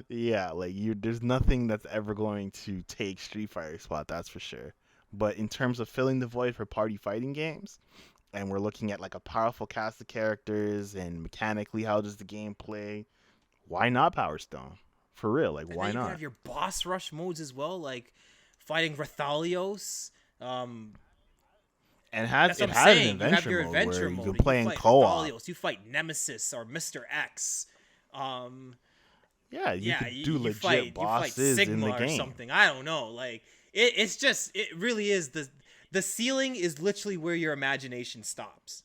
Speaker 2: yeah, like there's nothing that's ever going to take Street Fighter's spot. That's for sure. But in terms of filling the void for party fighting games, and we're looking at like a powerful cast of characters and mechanically how does the game play, why not Power Stone? For real, like why
Speaker 1: And then you
Speaker 2: not?
Speaker 1: can have your boss rush modes as well, like fighting Rathalios.
Speaker 2: And
Speaker 1: That's
Speaker 2: it
Speaker 1: what I'm
Speaker 2: has
Speaker 1: saying.
Speaker 2: an
Speaker 1: You have
Speaker 2: adventure
Speaker 1: your
Speaker 2: mode
Speaker 1: adventure
Speaker 2: where
Speaker 1: mode.
Speaker 2: you can play in
Speaker 1: fight
Speaker 2: co-op.
Speaker 1: Rathalios, you fight Nemesis or Mr. X.
Speaker 2: Yeah, you could do
Speaker 1: you
Speaker 2: legit
Speaker 1: fight
Speaker 2: bosses
Speaker 1: Sigma
Speaker 2: in the
Speaker 1: or
Speaker 2: game.
Speaker 1: something. I don't know. Like it really is the ceiling is literally where your imagination stops.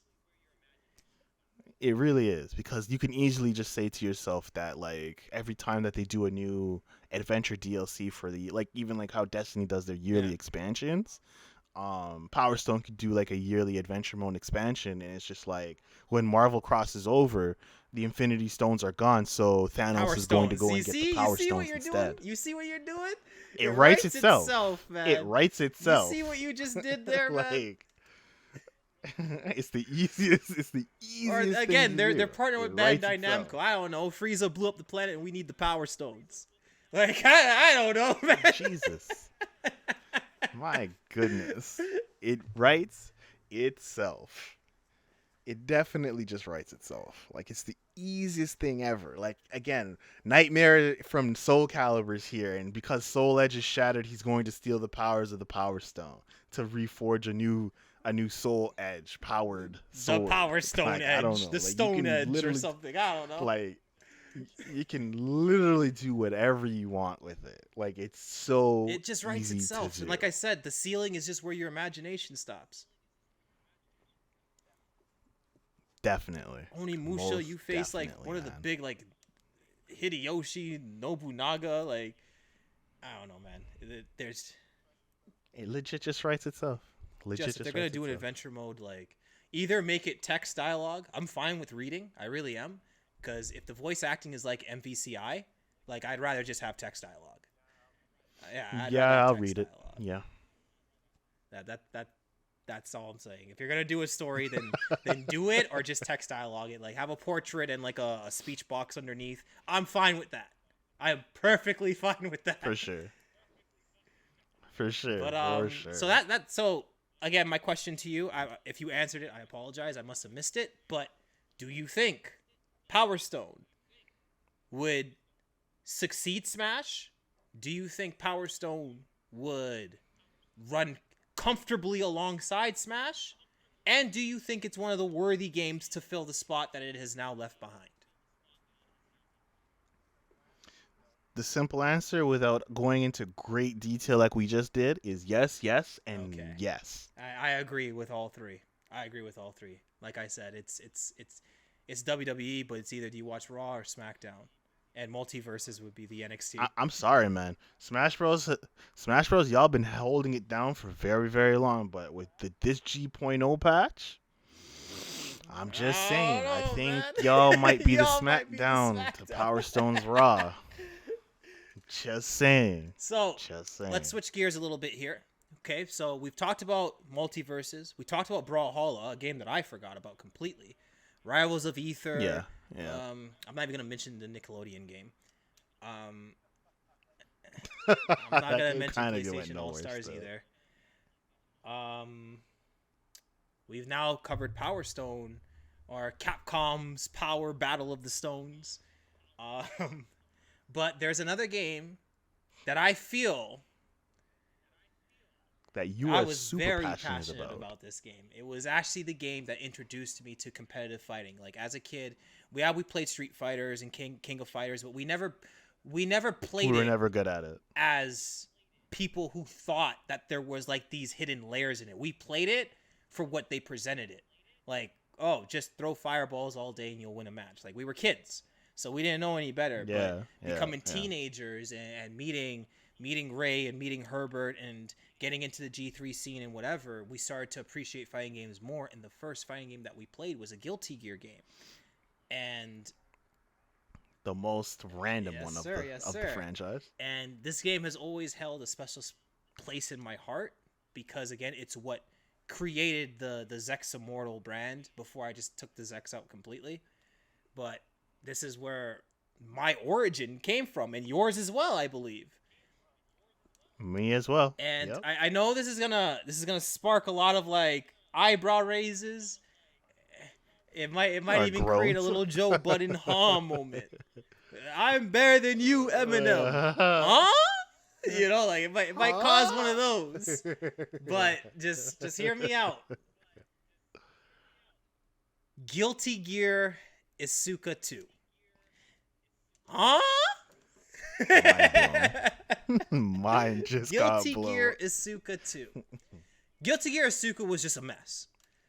Speaker 2: It really is, because you can easily just say to yourself that like every time that they do a new adventure DLC for the like even like how Destiny does their yearly expansions, Power Stone could do like a yearly adventure mode expansion, and it's just like when Marvel crosses over, the Infinity Stones are gone, so Thanos
Speaker 1: Power
Speaker 2: is going to
Speaker 1: Stones.
Speaker 2: go and get the Power Stones instead.
Speaker 1: You see what you're doing?
Speaker 2: It writes itself.
Speaker 1: man.
Speaker 2: It writes itself.
Speaker 1: You see what you just did there, man?
Speaker 2: It's the easiest. It's the
Speaker 1: Or
Speaker 2: easiest thing
Speaker 1: again,
Speaker 2: to
Speaker 1: they're
Speaker 2: do.
Speaker 1: partnering
Speaker 2: It
Speaker 1: with
Speaker 2: writes
Speaker 1: Bandai
Speaker 2: itself.
Speaker 1: Namco. I don't know. Frieza blew up the planet, and we need the Power Stones. Like I don't know, man.
Speaker 2: Jesus, my goodness, it writes itself. It definitely just writes itself. Like it's the easiest thing ever. Like again, Nightmare from Soul Calibur's here, and because Soul Edge is shattered, he's going to steal the powers of the Power Stone to reforge a new Soul Edge powered
Speaker 1: The
Speaker 2: sword.
Speaker 1: Power Stone
Speaker 2: Like I don't
Speaker 1: Edge,
Speaker 2: know.
Speaker 1: the
Speaker 2: Like you
Speaker 1: Stone
Speaker 2: can
Speaker 1: Edge, or
Speaker 2: literally
Speaker 1: something. I don't know.
Speaker 2: like you can literally do whatever you want with it. Like it's so
Speaker 1: It just writes
Speaker 2: easy
Speaker 1: itself.
Speaker 2: to
Speaker 1: And
Speaker 2: do.
Speaker 1: like I said, the ceiling is just where your imagination stops.
Speaker 2: Definitely.
Speaker 1: Onimusha,
Speaker 2: Most
Speaker 1: you face like
Speaker 2: definitely,
Speaker 1: one of the
Speaker 2: man.
Speaker 1: big like Hideyoshi, Nobunaga. Like I don't know, man. There's
Speaker 2: It legit just writes itself. Legit
Speaker 1: just if
Speaker 2: just
Speaker 1: they're gonna
Speaker 2: writes
Speaker 1: do an
Speaker 2: itself.
Speaker 1: adventure mode, like either make it text dialogue. I'm fine with reading. I really am, because if the voice acting is like MVCI, like I'd rather just have text dialogue. Yeah, I'd rather
Speaker 2: Yeah,
Speaker 1: have
Speaker 2: I'll
Speaker 1: text
Speaker 2: read it.
Speaker 1: dialogue.
Speaker 2: Yeah.
Speaker 1: That's all I'm saying. If you're gonna do a story, then do it, or just text dialogue it. Like have a portrait and like a speech box underneath. I'm fine with that. I am perfectly fine with that.
Speaker 2: For sure. For sure.
Speaker 1: But
Speaker 2: For sure.
Speaker 1: so again, my question to you, if you answered it, I apologize. I must have missed it. But do you think Power Stone would succeed Smash? Do you think Power Stone would run comfortably alongside Smash? And do you think it's one of the worthy games to fill the spot that it has now left behind?
Speaker 2: The simple answer, without going into great detail like we just did, is yes, yes, and
Speaker 1: Okay.
Speaker 2: yes.
Speaker 1: I agree with all three. Like I said, it's WWE, but it's either do you watch Raw or SmackDown, and Multiverses would be the NXT.
Speaker 2: I'm sorry, man. Smash Bros. Y'all been holding it down for very, very long, but with this G.0 patch, I'm just saying, I think
Speaker 1: man.
Speaker 2: y'all might be the
Speaker 1: Y'all might be the
Speaker 2: SmackDown to
Speaker 1: SmackDown.
Speaker 2: Power Stone's Raw. Just saying.
Speaker 1: So
Speaker 2: Just saying.
Speaker 1: let's switch gears a little bit here. Okay, so we've talked about Multiverses. We talked about Brawlhalla, a game that I forgot about completely. Rivals of Ether.
Speaker 2: Yeah.
Speaker 1: I'm not even gonna mention the Nickelodeon game. I'm
Speaker 2: That
Speaker 1: not gonna
Speaker 2: game
Speaker 1: mention
Speaker 2: kinda went
Speaker 1: PlayStation All
Speaker 2: nowhere
Speaker 1: Stars
Speaker 2: still.
Speaker 1: either. We've now covered Power Stone, or Capcom's Power Battle of the Stones. But there's another game that I feel
Speaker 2: That you
Speaker 1: I
Speaker 2: are
Speaker 1: was
Speaker 2: super
Speaker 1: very
Speaker 2: passionate
Speaker 1: about this game. It was actually the game that introduced me to competitive fighting. Like as a kid, we played Street Fighters and King of Fighters, but we never played
Speaker 2: We were
Speaker 1: it
Speaker 2: never good at it.
Speaker 1: as people who thought that there was like these hidden layers in it. We played it for what they presented it. Like, oh, just throw fireballs all day and you'll win a match. Like we were kids, so we didn't know any better.
Speaker 2: Yeah,
Speaker 1: But
Speaker 2: yeah,
Speaker 1: becoming
Speaker 2: yeah.
Speaker 1: teenagers and meeting Ray and meeting Herbert and getting into the G3 scene and whatever, we started to appreciate fighting games more. And the first fighting game that we played was a Guilty Gear game. And
Speaker 2: The most random
Speaker 1: Yes,
Speaker 2: one
Speaker 1: sir,
Speaker 2: of
Speaker 1: yes,
Speaker 2: the
Speaker 1: sir.
Speaker 2: franchise.
Speaker 1: And this game has always held a special place in my heart because, again, it's what created the Zex Immortal brand before I just took the Zex out completely. But this is where my origin came from, and yours as well, I believe.
Speaker 2: Me as well.
Speaker 1: And
Speaker 2: Yep.
Speaker 1: I know this is gonna spark a lot of like eyebrow raises. It might
Speaker 2: Or
Speaker 1: even create a
Speaker 2: groans.
Speaker 1: little Joe Budden moment. I'm better than you, Eminem. Huh? You know, like it might cause one of those. But just hear me out. Guilty Gear Isuka 2. Huh?
Speaker 2: Mine just got
Speaker 1: Guilty
Speaker 2: blown.
Speaker 1: Gear Isuka 2. Guilty Gear Isuka was just a mess.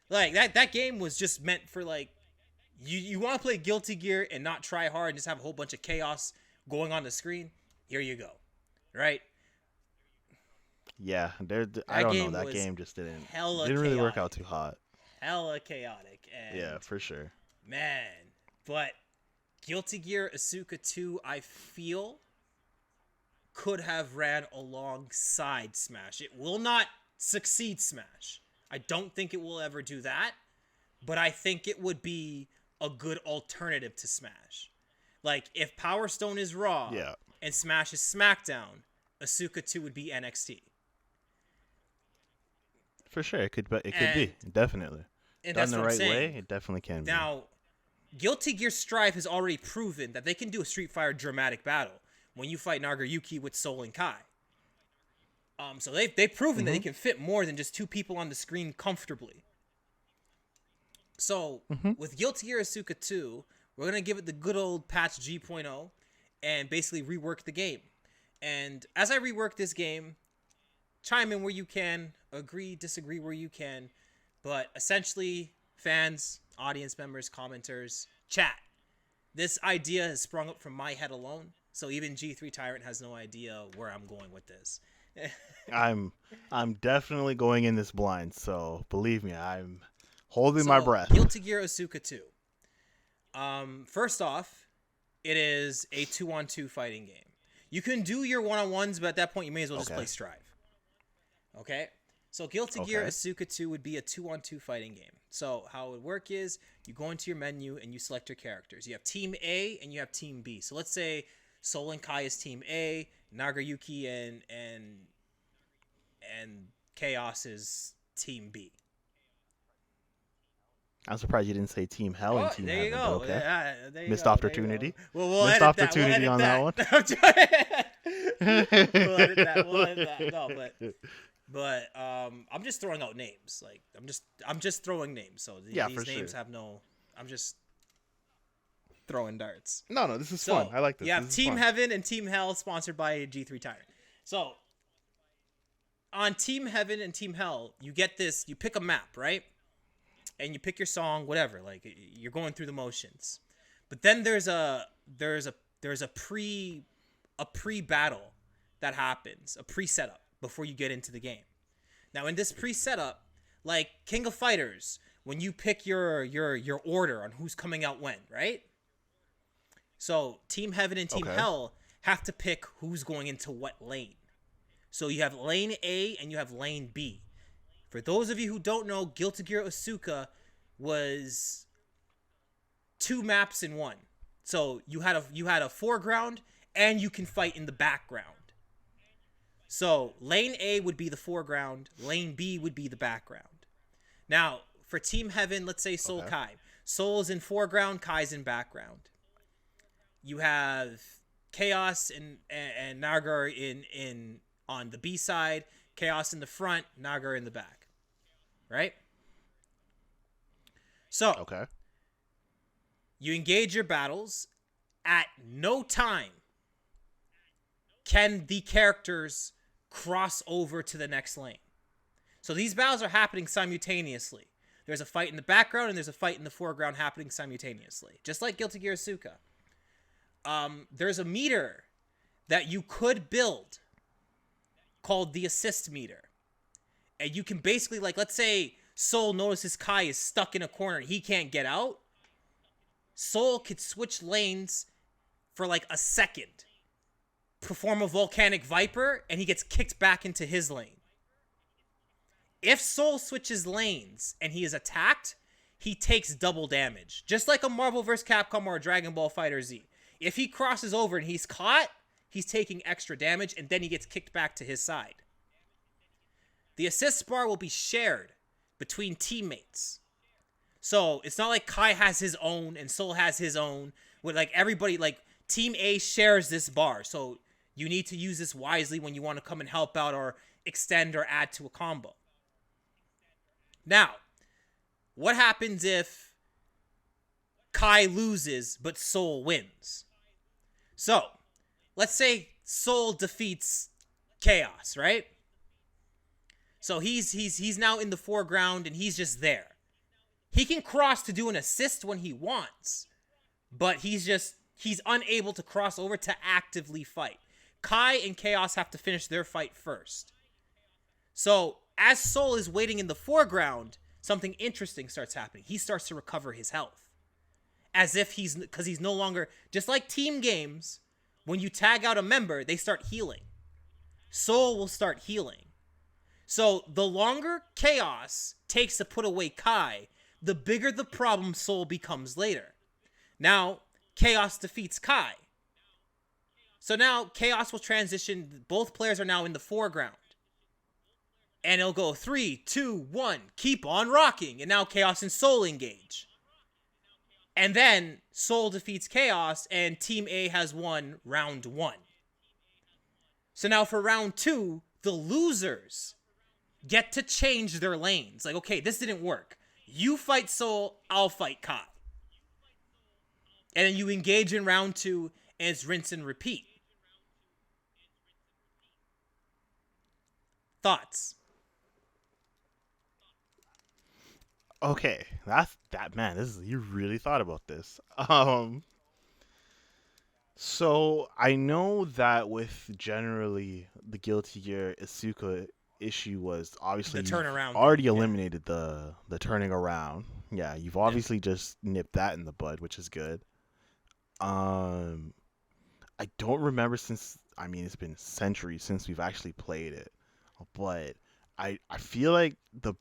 Speaker 1: Like that game was just meant for like you want to play Guilty Gear and not try hard and just have a whole bunch of chaos going on the screen. Here you go. Right?
Speaker 2: Yeah, I don't know.
Speaker 1: game
Speaker 2: That
Speaker 1: was
Speaker 2: game just didn't
Speaker 1: hella
Speaker 2: really work
Speaker 1: chaotic.
Speaker 2: out too hot.
Speaker 1: Hella chaotic. And
Speaker 2: Yeah, for sure.
Speaker 1: man, but Guilty Gear Isuka 2, I feel, could have ran alongside Smash. It will not succeed Smash. I don't think it will ever do that, but I think it would be a good alternative to Smash. Like, if Power Stone is Raw
Speaker 2: Yeah,
Speaker 1: and Smash is SmackDown, Asuka 2 would be NXT.
Speaker 2: for sure. It could, but it could
Speaker 1: And
Speaker 2: be definitely done
Speaker 1: that's
Speaker 2: the
Speaker 1: what I'm
Speaker 2: right
Speaker 1: saying.
Speaker 2: way. It definitely can be.
Speaker 1: Now, Guilty Gear Strive has already proven that they can do a Street Fighter dramatic battle when you fight Nagayuki with Soul and Kai. So they've proven that they can fit more than just two people on the screen comfortably. So with Guilty Gear Isuka 2, we're gonna give it the good old patch G.0 and basically rework the game. And as I rework this game, chime in where you can, agree, disagree where you can, but essentially, fans, audience members, commenters, chat. This idea has sprung up from my head alone, so even G3 Tyrant has no idea where I'm going with this.
Speaker 2: I'm definitely going in this blind, so believe me, I'm holding my breath.
Speaker 1: Guilty Gear Isuka 2. First off, it is a 2-on-2 fighting game. You can do your 1-on-1s, but at that point, you may as well just play Strive. Okay? So Guilty Gear Isuka 2 would be a 2-on-2 fighting game. So how it would work is you go into your menu and you select your characters. You have Team A and you have Team B. So let's say Soul and Kai is Team A, Nagayuki and Chaos is Team B.
Speaker 2: I'm surprised you didn't say Team Hell and Team
Speaker 1: There
Speaker 2: Heaven.
Speaker 1: you go.
Speaker 2: Okay.
Speaker 1: Yeah, there you
Speaker 2: Missed
Speaker 1: go.
Speaker 2: opportunity.
Speaker 1: We'll
Speaker 2: Missed
Speaker 1: edit
Speaker 2: opportunity
Speaker 1: that.
Speaker 2: on that one.
Speaker 1: We'll edit that. We'll edit that. No, but I'm just throwing out names. Like I'm just throwing names. So these names have no. I'm just throwing darts.
Speaker 2: No, this is fun. I like this.
Speaker 1: You have
Speaker 2: this is
Speaker 1: Team
Speaker 2: fun.
Speaker 1: Heaven and Team Hell, sponsored by G3 Tyrant. So on Team Heaven and Team Hell, you get this. You pick a map, right? And you pick your song, whatever. Like you're going through the motions. But then there's a pre-battle that happens, a pre-setup before you get into the game. Now in this pre-setup, like King of Fighters, when you pick your order on who's coming out when, right? So Team Heaven and Team Hell have to pick who's going into what lane. So you have lane A and you have lane B. For those of you who don't know, Guilty Gear Isuka was 2 maps in one. So you had a foreground and you can fight in the background. So lane A would be the foreground, lane B would be the background. Now, for Team Heaven, let's say Soul Kai. Soul's in foreground, Kai's in background. You have Chaos and Nagar in on the B side, Chaos in the front, Nagar in the back. Right? So, you engage your battles. At no time can the characters cross over to the next lane. So these battles are happening simultaneously. There's a fight in the background and there's a fight in the foreground happening simultaneously. Just like Guilty Gear Isuka. There's a meter that you could build called the assist meter. And you can basically, like, let's say Soul notices Kai is stuck in a corner and he can't get out. Soul could switch lanes for like a second, perform a volcanic viper, and he gets kicked back into his lane. If Soul switches lanes and he is attacked, he takes double damage. Just like a Marvel vs. Capcom or a Dragon Ball FighterZ. If he crosses over and he's caught, he's taking extra damage and then he gets kicked back to his side. The assist bar will be shared between teammates. So it's not like Kai has his own and Soul has his own. With like everybody, like Team A shares this bar. So you need to use this wisely when you want to come and help out or extend or add to a combo. Now, what happens if Kai loses but Soul wins? So, let's say Soul defeats Chaos, right? So he's now in the foreground and he's just there. He can cross to do an assist when he wants, but he's unable to cross over to actively fight. Kai and Chaos have to finish their fight first. So, as Soul is waiting in the foreground, something interesting starts happening. He starts to recover his health. As if because he's no longer, just like team games, when you tag out a member, they start healing. Soul will start healing. So the longer Chaos takes to put away Kai, the bigger the problem Soul becomes later. Now, Chaos defeats Kai. So now Chaos will transition. Both players are now in the foreground. And it'll go 3, 2, 1, keep on rocking. And now Chaos and Soul engage. And then Soul defeats Chaos and Team A has won round 1. So now for round 2, the losers get to change their lanes. Like, okay, this didn't work. You fight Soul, I'll fight Kai. And then you engage in round 2 and it's rinse and repeat. Thoughts?
Speaker 2: Okay, man. You really thought about this. So I know that with generally the Guilty Gear Isuka issue was obviously
Speaker 1: The
Speaker 2: you've
Speaker 1: turnaround
Speaker 2: already
Speaker 1: thing, yeah.
Speaker 2: eliminated the turning around. Yeah, you've obviously just nipped that in the bud, which is good. Um, I don't remember since I mean it's been centuries since we've actually played it, but I feel like the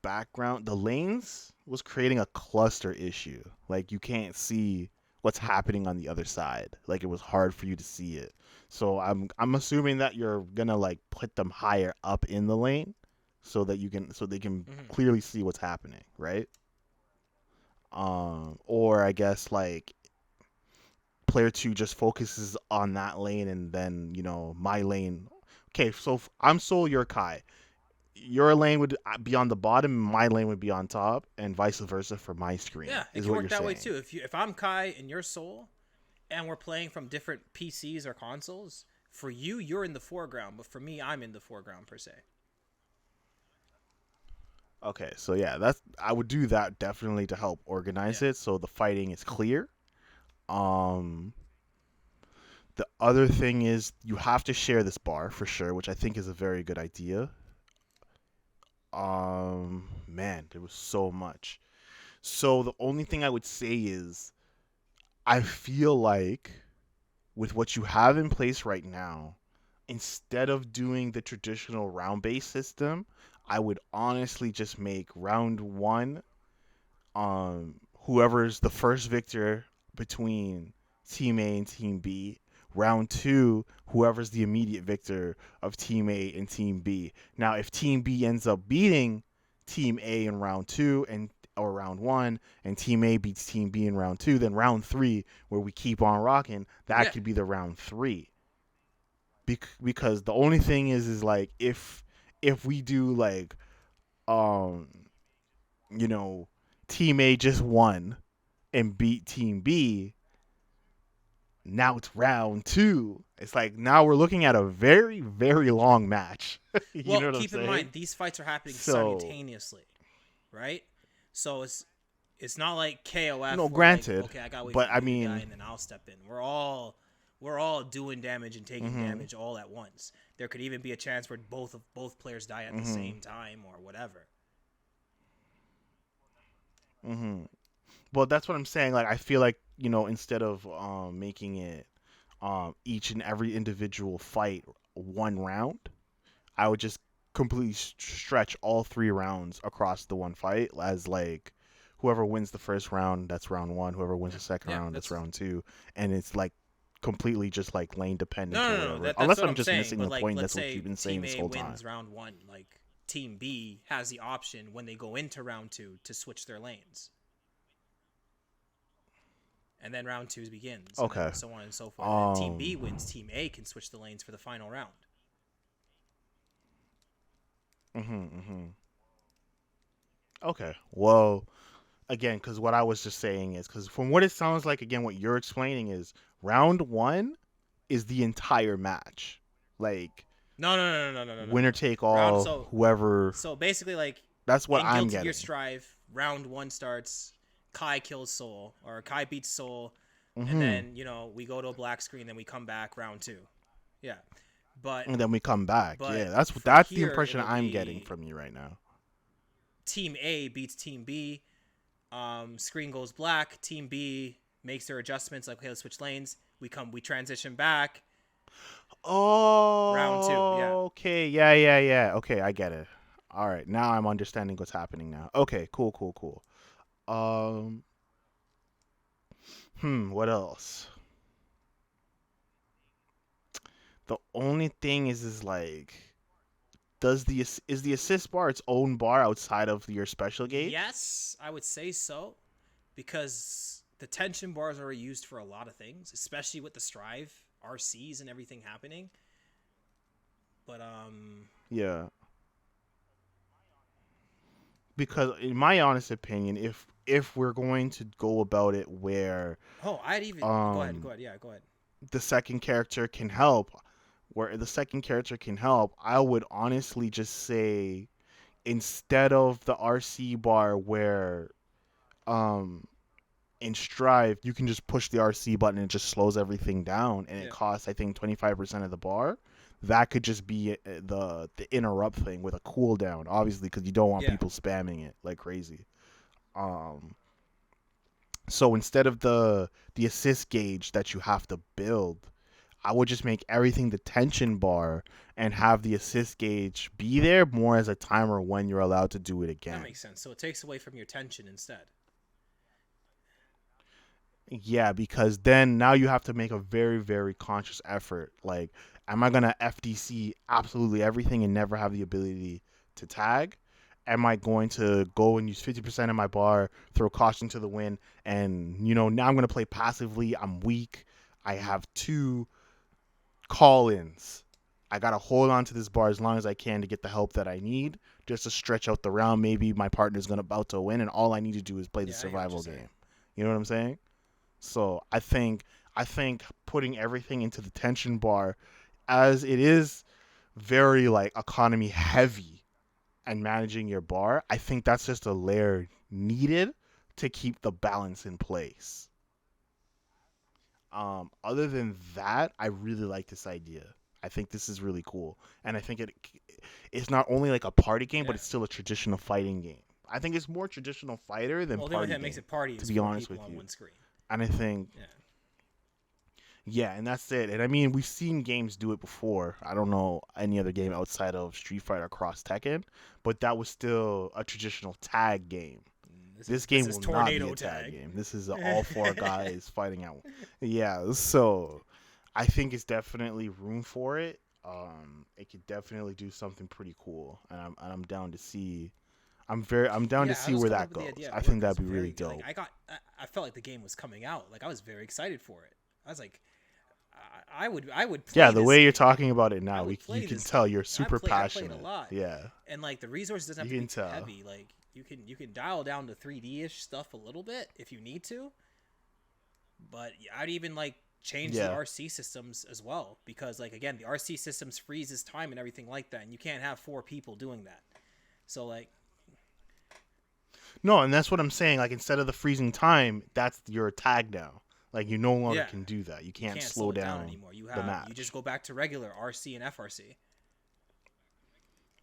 Speaker 2: lanes was creating a cluster issue. Like you can't see what's happening on the other side. Like it was hard for you to see it. So I'm assuming that you're gonna like put them higher up in the lane so that they can clearly see what's happening, right? Or I guess like player 2 just focuses on that lane and then, my lane. Okay, so I'm Soul, you're Kai. Your lane would be on the bottom, my lane would be on top, and vice versa for my screen.
Speaker 1: Yeah, it
Speaker 2: is
Speaker 1: can
Speaker 2: what
Speaker 1: work
Speaker 2: you're
Speaker 1: that way
Speaker 2: saying.
Speaker 1: too. If I'm Kai and you're Soul, and we're playing from different PCs or consoles, for you, you're in the foreground, but for me, I'm in the foreground per se.
Speaker 2: Okay, so yeah, I would do that definitely to help organize
Speaker 1: Yeah.
Speaker 2: it so the fighting is clear. Um, the other thing is you have to share this bar for sure, which I think is a very good idea. Man, there was so much. So the only thing I would say is I feel like with what you have in place right now, instead of doing the traditional round based system, I would honestly just make round 1 whoever's the first victor between team A and team B. Round 2, whoever's the immediate victor of team A and team B. Now, if team B ends up beating team A in round 2 or round 1, and team A beats team B in round 2, then round 3, where we keep on rocking, that
Speaker 1: Yeah.
Speaker 2: could be the round 3. Because the only thing is like if we do like um you know team A just won and beat team B, now it's round 2. It's like now we're looking at a very very long match. You
Speaker 1: Well,
Speaker 2: know what I'm
Speaker 1: keep in
Speaker 2: saying?
Speaker 1: mind these fights are happening
Speaker 2: So
Speaker 1: simultaneously, right? So it's not like KOF.
Speaker 2: no,
Speaker 1: Where like,
Speaker 2: granted,
Speaker 1: okay, I gotta wait
Speaker 2: but
Speaker 1: for
Speaker 2: I
Speaker 1: you to die
Speaker 2: mean,
Speaker 1: and then I'll step in. We're all doing damage and taking
Speaker 2: mhm,
Speaker 1: damage all at once. There could even be a chance where both players die at the
Speaker 2: mhm,
Speaker 1: same time or whatever.
Speaker 2: mhm. Well, that's what I'm saying. Like I feel like instead of making it each and every individual fight one round, I would just completely stretch all 3 rounds across the one fight as like whoever wins the first round, that's round 1. Whoever wins the second
Speaker 1: Yeah,
Speaker 2: round, that's
Speaker 1: that's
Speaker 2: round 2, and it's like completely just like lane dependent or
Speaker 1: no.
Speaker 2: whatever.
Speaker 1: That's
Speaker 2: Unless
Speaker 1: what
Speaker 2: I'm
Speaker 1: I'm
Speaker 2: just
Speaker 1: saying.
Speaker 2: missing
Speaker 1: But
Speaker 2: the
Speaker 1: like,
Speaker 2: point.
Speaker 1: let's
Speaker 2: That's what you've
Speaker 1: say
Speaker 2: been saying
Speaker 1: Team
Speaker 2: this
Speaker 1: A
Speaker 2: whole time.
Speaker 1: wins round 1. Like Team B has the option when they go into round 2 to switch their lanes, and then round 2 begins, and
Speaker 2: Okay.
Speaker 1: then so on and so forth. And then Team B
Speaker 2: Um.
Speaker 1: wins. Team A can switch the lanes for the final round.
Speaker 2: Mhm. Mhm. Okay. Well, again, because what I was just saying is because from what it sounds like, again, what you're explaining is round 1 is the entire match, like
Speaker 1: No.
Speaker 2: winner take
Speaker 1: Round
Speaker 2: all,
Speaker 1: so
Speaker 2: whoever.
Speaker 1: so basically like
Speaker 2: That's what
Speaker 1: in
Speaker 2: I'm
Speaker 1: Guilty Gear
Speaker 2: getting.
Speaker 1: Strive, round 1 starts. Kai kills Soul, or Kai beats Soul, and
Speaker 2: Mhm.
Speaker 1: then we go to a black screen, then we come back round 2. Yeah, but
Speaker 2: And then we come back.
Speaker 1: but
Speaker 2: Yeah, that's
Speaker 1: for
Speaker 2: that's the
Speaker 1: here
Speaker 2: impression
Speaker 1: it'll
Speaker 2: I'm getting
Speaker 1: be
Speaker 2: from you right now.
Speaker 1: Team A beats Team B. Screen goes black. Team B makes their adjustments. Like, okay, let's switch lanes. We transition back. Round 2. Yeah.
Speaker 2: Oh, okay. Yeah. Okay, I get it. All right, now I'm understanding what's happening now. Okay, cool, cool, cool. Um, what else? The only thing is like, is the assist bar its own bar outside of your special gauge?
Speaker 1: Yes, I would say so, because the tension bars are used for a lot of things, especially with the Strive RCs and everything happening. But
Speaker 2: Yeah, because in my honest opinion, if we're going to go about it where
Speaker 1: oh, I'd even
Speaker 2: um
Speaker 1: go ahead, yeah, go ahead.
Speaker 2: the second character can help, I would honestly just say instead of the RC bar where um in Strive you can just push the RC button and it just slows everything down and it
Speaker 1: Yeah,
Speaker 2: costs I think 25% of the bar. That could just be the interrupt thing with a cooldown, obviously, because you don't want
Speaker 1: yeah,
Speaker 2: people spamming it like crazy. Um, so instead of the assist gauge that you have to build, I would just make everything the tension bar and have the assist gauge be there more as a timer when you're allowed to do it
Speaker 1: that
Speaker 2: again.
Speaker 1: makes sense. So it takes away from your tension instead.
Speaker 2: Yeah, because then now you have to make a very, very conscious effort. Like, am I gonna FDC absolutely everything and never have the ability to tag? Am I going to go and use 50% of my bar, throw caution to the wind, and now I'm gonna play passively. I'm weak. I have two call-ins. I gotta hold on to this bar as long as I can to get the help that I need, just to stretch out the round. Maybe my partner's gonna about to win, and all I need to do is play the
Speaker 1: Yeah, I hear what you're
Speaker 2: survival
Speaker 1: saying.
Speaker 2: game. You know what I'm saying? So I think putting everything into the tension bar, as it is very like economy heavy and managing your bar, I think that's just a layer needed to keep the balance in place. Other than that, I really like this idea. I think this is really cool, and I think it's not only like a party game, but
Speaker 1: Yeah.
Speaker 2: it's still a traditional fighting game. I think it's more traditional fighter than
Speaker 1: Well, the only thing
Speaker 2: party
Speaker 1: that makes
Speaker 2: game,
Speaker 1: it party
Speaker 2: to
Speaker 1: is
Speaker 2: be
Speaker 1: four
Speaker 2: honest
Speaker 1: people
Speaker 2: with
Speaker 1: on
Speaker 2: you.
Speaker 1: one screen.
Speaker 2: And I think
Speaker 1: Yeah.
Speaker 2: yeah, and that's it. And I mean, we've seen games do it before. I don't know any other game outside of Street Fighter Cross Tekken, but that was still a traditional tag game. This
Speaker 1: This
Speaker 2: game
Speaker 1: is
Speaker 2: will not be
Speaker 1: tornado
Speaker 2: a tag
Speaker 1: tag.
Speaker 2: game. This is all four guys fighting out. Yeah, so I think it's definitely room for it. It could definitely do something pretty cool, and I'm down to see. I'm down to
Speaker 1: Yeah, I
Speaker 2: see
Speaker 1: was
Speaker 2: where
Speaker 1: coming
Speaker 2: that
Speaker 1: up with the
Speaker 2: goes.
Speaker 1: idea
Speaker 2: I
Speaker 1: at
Speaker 2: think
Speaker 1: work. It
Speaker 2: that'd
Speaker 1: was
Speaker 2: be really
Speaker 1: very good.
Speaker 2: dope.
Speaker 1: I felt like the game was coming out. Like I was very excited for it. I was like, I would
Speaker 2: Yeah,
Speaker 1: play
Speaker 2: the
Speaker 1: this
Speaker 2: way you're
Speaker 1: game.
Speaker 2: talking about it
Speaker 1: I
Speaker 2: now,
Speaker 1: would
Speaker 2: you
Speaker 1: play
Speaker 2: can
Speaker 1: this
Speaker 2: tell
Speaker 1: game.
Speaker 2: you're super
Speaker 1: I played a
Speaker 2: passionate.
Speaker 1: lot,
Speaker 2: Yeah,
Speaker 1: and like the resources doesn't have
Speaker 2: you
Speaker 1: to be
Speaker 2: can
Speaker 1: too
Speaker 2: tell.
Speaker 1: heavy. Like you can dial down the 3D ish stuff a little bit if you need to. But I'd even like change the
Speaker 2: Yeah.
Speaker 1: RC systems as well, because like again the RC systems freezes time and everything like that, and you can't have four people doing that. So like
Speaker 2: No, and that's what I'm saying. Like instead of the freezing time, that's your tag now. Like you no longer
Speaker 1: yeah,
Speaker 2: can do that. You
Speaker 1: you
Speaker 2: can't
Speaker 1: can't
Speaker 2: slow
Speaker 1: slow it down
Speaker 2: down
Speaker 1: anymore.
Speaker 2: the
Speaker 1: You just
Speaker 2: match.
Speaker 1: go back to regular RC and FRC.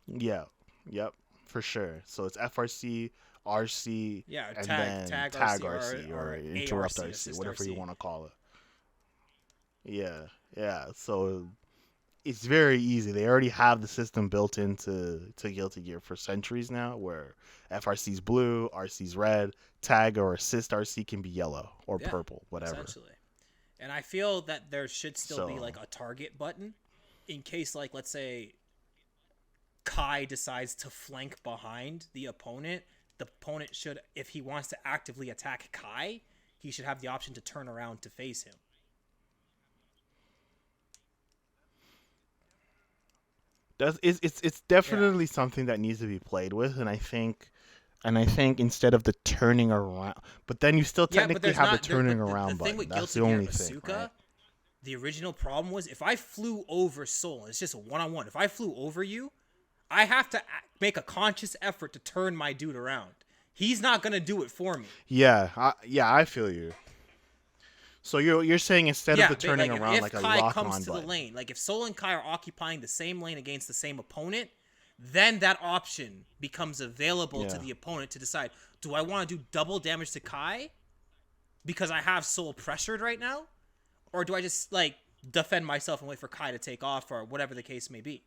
Speaker 2: Yeah. Yep. For sure. So it's FRC, RC,
Speaker 1: Yeah,
Speaker 2: and then
Speaker 1: tag
Speaker 2: tag
Speaker 1: RC
Speaker 2: RC or
Speaker 1: or
Speaker 2: interrupt
Speaker 1: ARC
Speaker 2: RC,
Speaker 1: assist
Speaker 2: whatever you
Speaker 1: RC.
Speaker 2: want to call it. Yeah. Yeah. So it's very easy. They already have the system built into Guilty Gear for centuries now, where FRC's blue, RC's red, tag or assist RC can be yellow or
Speaker 1: Yeah,
Speaker 2: purple, whatever.
Speaker 1: essentially. And I feel that there should still be
Speaker 2: So
Speaker 1: like a target button in case like let's say Kai decides to flank behind the opponent. The opponent should, if he wants to actively attack Kai, he should have the option to turn around to face him.
Speaker 2: it's
Speaker 1: Yeah.
Speaker 2: definitely something that needs to be played with, and I think instead of the turning around, but then you still
Speaker 1: Yeah, but
Speaker 2: technically
Speaker 1: there's
Speaker 2: have the
Speaker 1: not there.
Speaker 2: turning
Speaker 1: But the
Speaker 2: around
Speaker 1: thing
Speaker 2: button.
Speaker 1: with
Speaker 2: That's
Speaker 1: Guilty
Speaker 2: the
Speaker 1: Gear
Speaker 2: only thing, right?
Speaker 1: Isuka, the original problem was if I flew over Soul, it's just a one-on-one. If I flew over you, I have to make a conscious effort to turn my dude around. He's not gonna do it for me.
Speaker 2: Yeah, I feel you. So you're saying instead of
Speaker 1: Yeah,
Speaker 2: the turning
Speaker 1: like
Speaker 2: around
Speaker 1: if
Speaker 2: like a
Speaker 1: Kai
Speaker 2: lock
Speaker 1: comes
Speaker 2: on
Speaker 1: to the
Speaker 2: button.
Speaker 1: lane, like if Soul and Kai are occupying the same lane against the same opponent, then that option becomes available to
Speaker 2: Yeah.
Speaker 1: the opponent to decide: do I want to do double damage to Kai because I have Soul pressured right now, or do I just like defend myself and wait for Kai to take off or whatever the case may be?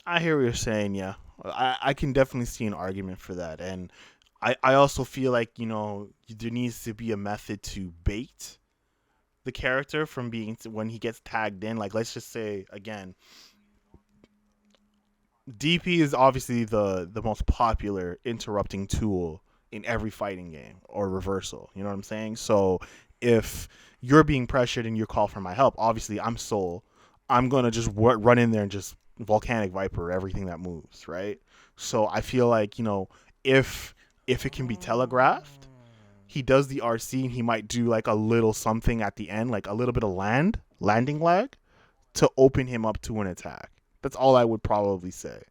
Speaker 2: I hear what you're saying. Yeah, I can definitely see an argument for that, and I also feel like there needs to be a method to bait the character from being when he gets tagged in. Like let's just say again, DP is obviously the most popular interrupting tool in every fighting game or reversal. You know what I'm saying? So if you're being pressured and you call for my help, obviously I'm Soul. I'm gonna just run in there and just volcanic viper everything that moves, right? So I feel like if it can be telegraphed, he does the RC and he might do like a little something at the end, like a little bit of landing lag to open him up to an attack. That's all I would probably say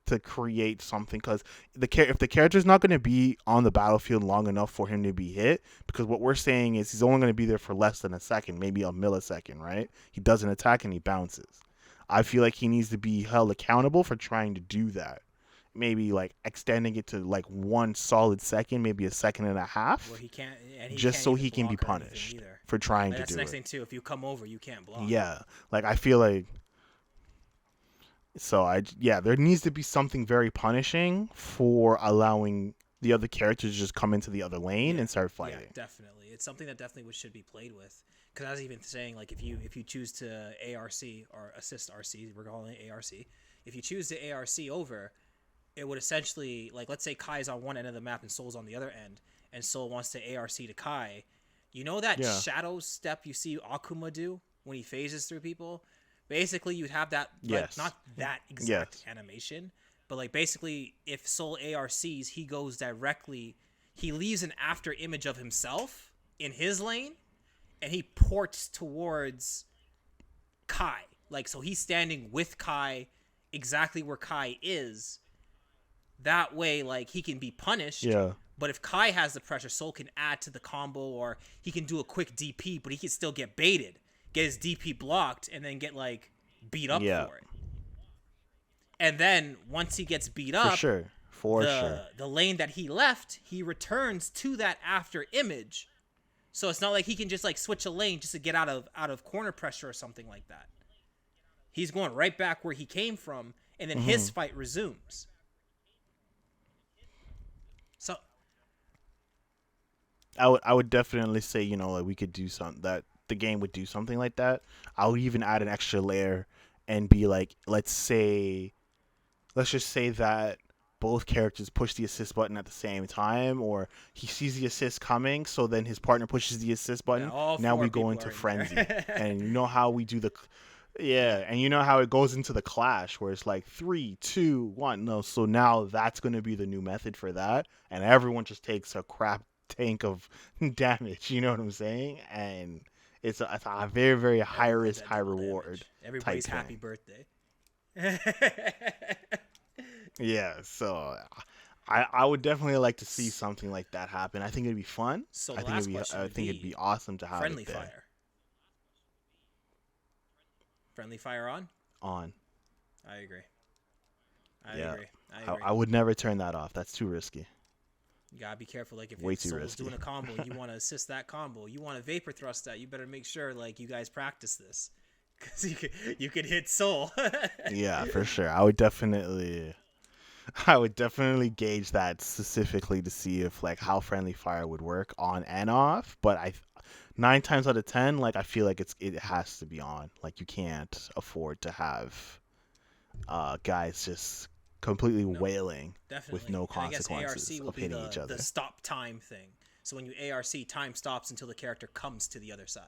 Speaker 2: to create something, because if the character's not going to be on the battlefield long enough for him to be hit, because what we're saying is he's only going to be there for less than a second, maybe a millisecond, right? He does an attack and he bounces. I feel like he needs to be held accountable for trying to do that. Maybe like extending it to like 1 solid second, maybe a second and a half,
Speaker 1: Where he can't, and he
Speaker 2: just
Speaker 1: can't
Speaker 2: so
Speaker 1: even
Speaker 2: he can be
Speaker 1: block or anything
Speaker 2: punished
Speaker 1: either.
Speaker 2: for trying
Speaker 1: Like,
Speaker 2: to
Speaker 1: that's
Speaker 2: do
Speaker 1: the next
Speaker 2: it.
Speaker 1: thing too. If you come over, you can't block.
Speaker 2: Yeah, like I feel like there needs to be something very punishing for allowing the other characters to just come into the other lane and start fighting.
Speaker 1: Yeah, definitely. It's something that definitely should be played with. Because I was even saying, like, if you choose to ARC or assist RC, we're calling it ARC. If you choose to ARC over, it would essentially, like, let's say Kai's on one end of the map and Soul's on the other end, and Soul wants to ARC to Kai. You know that shadow step you see Akuma do when he phases through people? Basically, you'd have that, like, not that exact animation, but, like, basically, if Soul ARCs, he goes directly, he leaves an after image of himself in his lane, and he ports towards Kai. Like, so he's standing with Kai exactly where Kai is. That way, like, he can be punished.
Speaker 2: Yeah.
Speaker 1: But if Kai has the pressure, Soul can add to the combo, or he can do a quick DP, but he can still get baited, get his DP blocked, and then get, like, beat up for it. And then once he gets beat up,
Speaker 2: for sure,
Speaker 1: the lane that he left, he returns to that after image. So it's not like he can just, like, switch a lane just to get out of corner pressure or something like that. He's going right back where he came from, and then his fight resumes. So
Speaker 2: I would definitely say, like we could do something that the game would do something like that. I'll even add an extra layer and be like, let's just say that both characters push the assist button at the same time, or he sees the assist coming, so then his partner pushes the assist button. Now we go into frenzy. And you know how we do and you know how it goes into the clash where it's like 3, 2, 1. No, so now that's going to be the new method for that, and everyone just takes a crap tank of damage. You know what I'm saying? And it's a very, very high risk, high reward.
Speaker 1: Everybody's
Speaker 2: type
Speaker 1: happy
Speaker 2: thing.
Speaker 1: birthday.
Speaker 2: Yeah, so I would definitely like to see something like that happen. I think it'd be fun.
Speaker 1: So
Speaker 2: I think it'd be awesome to have
Speaker 1: friendly
Speaker 2: it there.
Speaker 1: fire. Friendly fire on?
Speaker 2: On.
Speaker 1: I agree. I agree.
Speaker 2: I would never turn that off. That's too risky.
Speaker 1: You gotta be careful. Like, if
Speaker 2: Soul's
Speaker 1: risky. Doing a combo, you want to assist that combo, you want to vapor thrust that, you better make sure, like, you guys practice this, because you could hit Soul.
Speaker 2: Yeah, for sure. I would definitely gauge that specifically to see if, like, how friendly fire would work on and off. But 9 times out of 10, like, I feel like it has to be on. Like, you can't afford to have guys just completely wailing with no consequences of hitting each other.
Speaker 1: The stop time thing. So when you ARC, time stops until the character comes to the other side.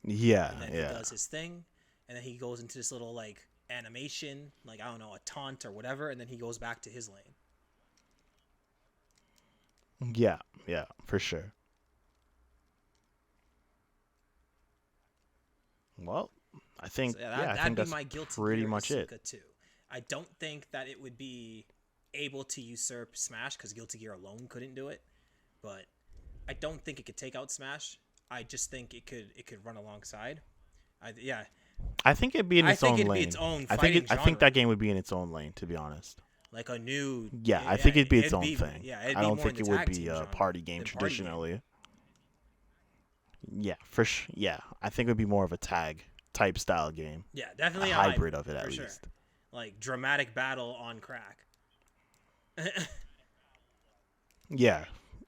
Speaker 2: Yeah,
Speaker 1: and then he does his thing, and then he goes into this little, like, animation, like, I don't know, a taunt or whatever, and then he goes back to his lane.
Speaker 2: Yeah, for sure. Well, I think
Speaker 1: that'd be my guilty
Speaker 2: pretty much
Speaker 1: Gear Isuka
Speaker 2: it.
Speaker 1: Too. I don't think that it would be able to usurp Smash, because Guilty Gear alone couldn't do it. But I don't think it could take out Smash. I just think it could run alongside. I
Speaker 2: think it'd be in its own lane.
Speaker 1: Be its own
Speaker 2: I think that game would be in its own lane, to be honest.
Speaker 1: Like a new.
Speaker 2: Yeah, I think it'd be its own thing.
Speaker 1: Yeah,
Speaker 2: I don't think it would be a party game traditionally. Yeah, for sure. Yeah, I think it would be more of a tag type style game.
Speaker 1: Yeah, definitely
Speaker 2: a
Speaker 1: a
Speaker 2: hybrid of it at
Speaker 1: for
Speaker 2: least.
Speaker 1: sure. Like dramatic battle on crack.
Speaker 2: Yeah,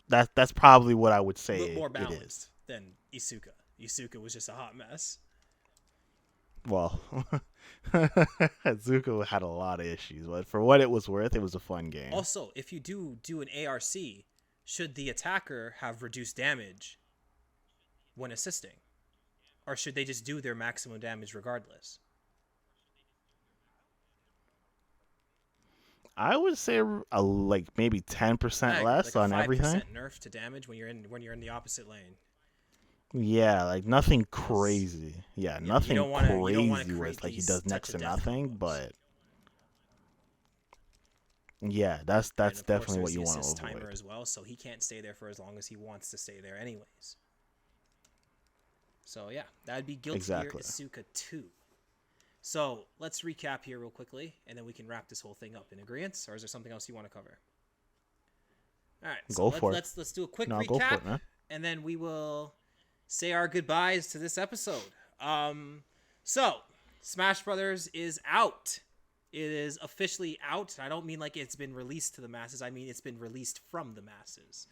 Speaker 2: that's probably what I would say
Speaker 1: More
Speaker 2: it is.
Speaker 1: balanced than Isuka. Isuka was just a hot mess.
Speaker 2: Well, Zuko had a lot of issues, but for what it was worth, it was a fun game.
Speaker 1: Also, if you do an ARC, should the attacker have reduced damage when assisting? Or should they just do their maximum damage regardless?
Speaker 2: I would say like maybe 10% less
Speaker 1: like
Speaker 2: on everything.
Speaker 1: 5% nerf to damage when you're in the opposite lane.
Speaker 2: Yeah, like nothing crazy. Yeah, nothing crazy where it's like he does next to nothing, but yeah, that's definitely what you want to avoid.
Speaker 1: Timer as well, so he can't stay there for as long as he wants to stay there anyways. So yeah, that'd be Guilty Gear Isuka 2. So let's recap here real quickly, and then we can wrap this whole thing up. In agreement, or is there something else you want to cover? All right, so let's do a quick recap,
Speaker 2: go for it, man.
Speaker 1: And then we will say our goodbyes to this episode. So Smash Brothers is out. It is officially out. I don't mean like it's been released to the masses. I mean it's been released from the masses.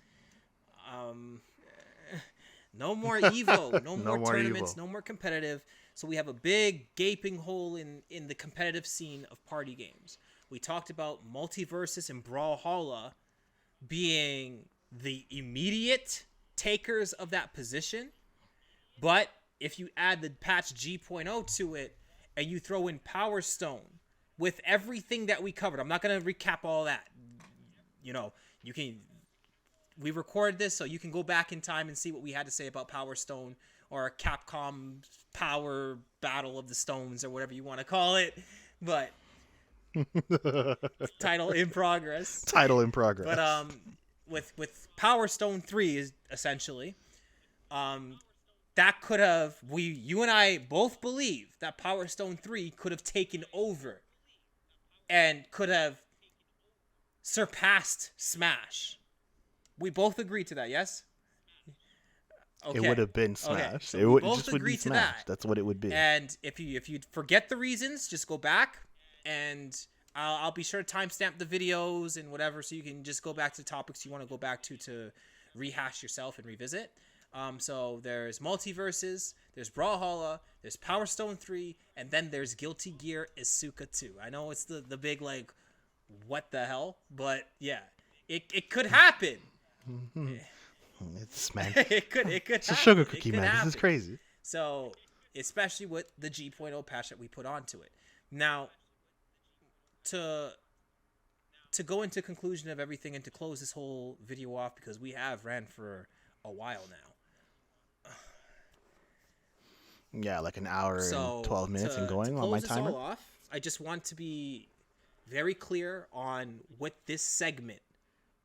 Speaker 1: No more Evo, no more tournaments, Evo. No more competitive. So we have a big gaping hole in the competitive scene of party games. We talked about Multiverses and Brawlhalla being the immediate takers of that position. But if you add the patch G.0 to it and you throw in Power Stone with everything that we covered, I'm not going to recap all that. You know, we recorded this so you can go back in time and see what we had to say about Power Stone or Capcom Power Battle of the Stones or whatever you want to call it. But title in progress. But with Power Stone 3 is essentially that could have you and I both believe that Power Stone 3 could have taken over and could have surpassed Smash. We both agree to that, yes? Okay.
Speaker 2: It would have been Smash.
Speaker 1: Okay. So
Speaker 2: it
Speaker 1: would
Speaker 2: just would be Smash. That's what it would be.
Speaker 1: And if you forget the reasons, just go back, and I'll be sure to timestamp the videos and whatever, so you can just go back to the topics you want to go back to rehash yourself and revisit. So there's Multiverses, there's Brawlhalla, there's Power Stone 3, and then there's Guilty Gear Isuka 2. I know it's the big like, what the hell, but yeah, it could happen.
Speaker 2: It's man.
Speaker 1: it could
Speaker 2: It's a sugar cookie, man. This is crazy.
Speaker 1: So, especially with the G.0 patch that we put onto it. Now, to go into conclusion of everything and to close this whole video off, because we have ran for a while now.
Speaker 2: Yeah, like an hour and 12 minutes and going on my timer.
Speaker 1: All off, I just want to be very clear on what this segment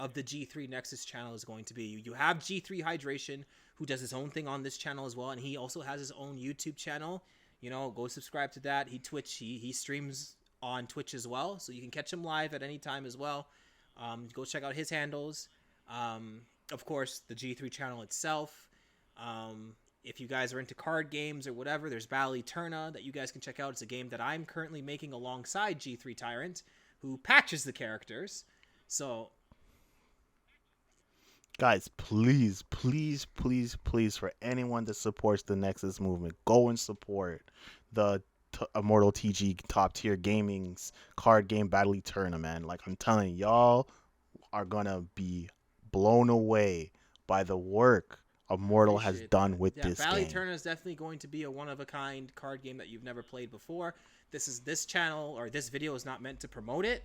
Speaker 1: of the G3 Nexus channel is going to be. You have G3 Hydration, who does his own thing on this channel as well, and he also has his own YouTube channel. You know, go subscribe to that. He streams on Twitch as well, so you can catch him live at any time as well. Go check out his handles. Of course, the G3 channel itself. If you guys are into card games or whatever, there's Battle Eterna that you guys can check out. It's a game that I'm currently making alongside G3 Tyrant, who patches the characters. So,
Speaker 2: guys, please, for anyone that supports the Nexus movement, go and support the Immortal TG top tier gaming's card game Battle Eterna, man. Like, I'm telling y'all are gonna be blown away by the work Immortal has done with this
Speaker 1: Battle
Speaker 2: game.
Speaker 1: Eterna is definitely going to be a one-of-a-kind card game that you've never played before. This channel, or this video, is not meant to promote it,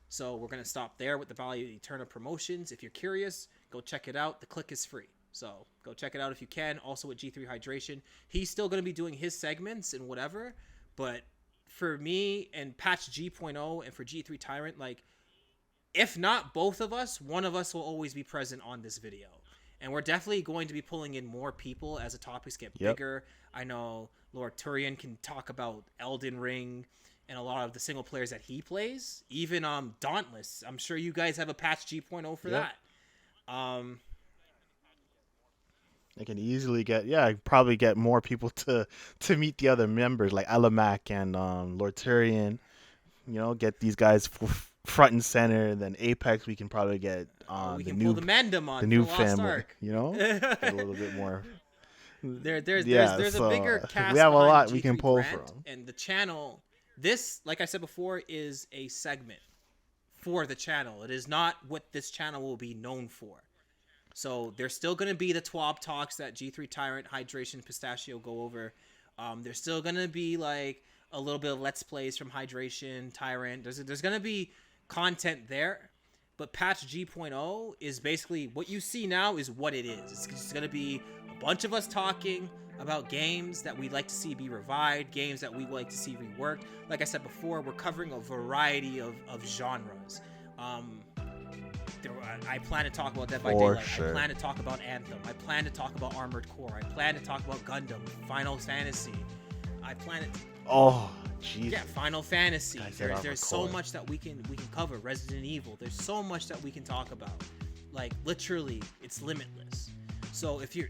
Speaker 1: so we're going to stop there with the Battle Eterna promotions. If you're curious, go check it out. The click is free, so go check it out if you can. Also with G3 Hydration, he's still going to be doing his segments and whatever, but for me and Patch G.0 and for G3 Tyrant, like, if not both of us, one of us will always be present on this video. And we're definitely going to be pulling in more people as the topics get bigger. I know Lord Turian can talk about Elden Ring and a lot of the single players that he plays. Even Dauntless. I'm sure you guys have a patch G.0 for that.
Speaker 2: I can easily get, yeah, I probably get more people to meet the other members like Elamac and Lord Tyrion. Get these guys front and center. And then Apex, we can probably get
Speaker 1: We
Speaker 2: the
Speaker 1: can pull the
Speaker 2: noob,
Speaker 1: Mandem
Speaker 2: the
Speaker 1: on for
Speaker 2: noob
Speaker 1: Lost
Speaker 2: family.
Speaker 1: Ark.
Speaker 2: Get a little bit more. Yeah,
Speaker 1: There's a bigger
Speaker 2: so we
Speaker 1: cast
Speaker 2: have a
Speaker 1: behind
Speaker 2: lot
Speaker 1: the
Speaker 2: we can
Speaker 1: G3
Speaker 2: pull
Speaker 1: brand,
Speaker 2: from.
Speaker 1: and the channel. This, like I said before, is a segment for the channel. It is not what this channel will be known for. So there's still going to be the TWAB talks that G3 Tyrant, Hydration, Pistachio go over. There's still going to be like a little bit of Let's Plays from Hydration, Tyrant. There's going to be content there. But patch G.0 is basically what you see now is what it is. It's just going to be a bunch of us talking about games that we'd like to see be revived, games that we would like to see reworked. Like I said before, we're covering a variety of genres. I plan to talk about Dead by Daylight.
Speaker 2: Sure.
Speaker 1: I plan to talk about Anthem. I plan to talk about Armored Core. I plan to talk about Gundam, Final Fantasy. I plan to...
Speaker 2: Oh, jeez.
Speaker 1: Yeah, Final Fantasy. There's so
Speaker 2: Core.
Speaker 1: much that we can cover. Resident Evil. There's so much that we can talk about. Like, literally, it's limitless. So if you're...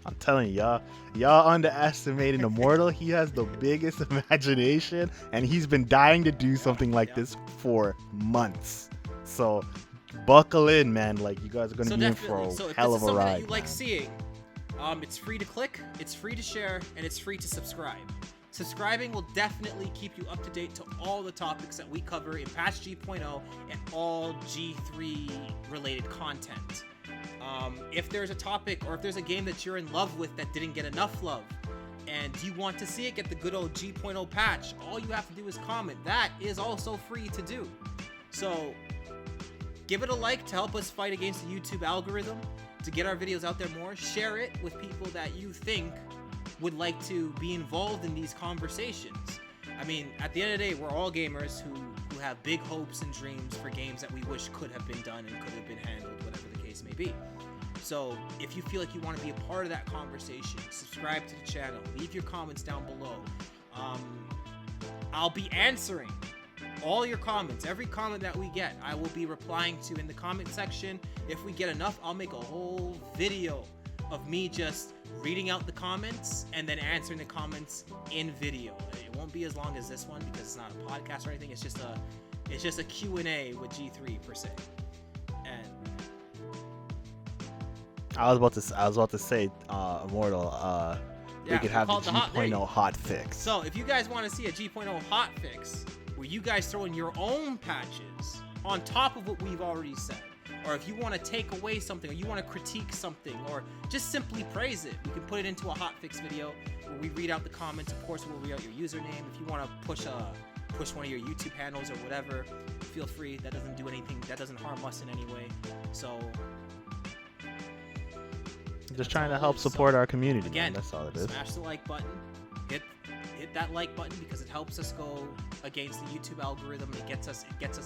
Speaker 2: I'm telling y'all underestimating Immortal. He has the biggest imagination, and he's been dying to do something like this for months. So buckle in, man. Like, you guys are gonna be in for a hell of a ride.
Speaker 1: That you like seeing, it's free to click, it's free to share, and it's free to subscribe. Subscribing will definitely keep you up to date to all the topics that we cover in patch G.0 and all G3 related content. If there's a topic or if there's a game that you're in love with that didn't get enough love and you want to see it get the good old G.0 patch, all you have to do is comment. That is also free to do. So give it a like to help us fight against the YouTube algorithm, to get our videos out there more. Share it with people that you think would like to be involved in these conversations. I mean, at the end of the day, we're all gamers who have big hopes and dreams for games that we wish could have been done and could have been handled, whatever the case may be. So if you feel like you want to be a part of that conversation, subscribe to the channel, leave your comments down below. I'll be answering all your comments. Every comment that we get, I will be replying to in the comment section. If we get enough, I'll make a whole video of me just reading out the comments and then answering the comments in video. It won't be as long as this one because it's not a podcast or anything. It's just a Q&A with G3 per se. And
Speaker 2: I was about to say, Immortal, we could have the G.0 hot fix.
Speaker 1: So if you guys want to see a G.0 hot fix where you guys throw in your own patches on top of what we've already said, or if you want to take away something, or you want to critique something, or just simply praise it, we can put it into a hotfix video where we read out the comments. Of course, we'll read out your username. If you want to push one of your YouTube handles or whatever, feel free. That doesn't do anything. That doesn't harm us in any way. So,
Speaker 2: just trying to help support our community.
Speaker 1: Again,
Speaker 2: man. That's all it is.
Speaker 1: Smash the like button. Hit that like button because it helps us go against the YouTube algorithm. It gets us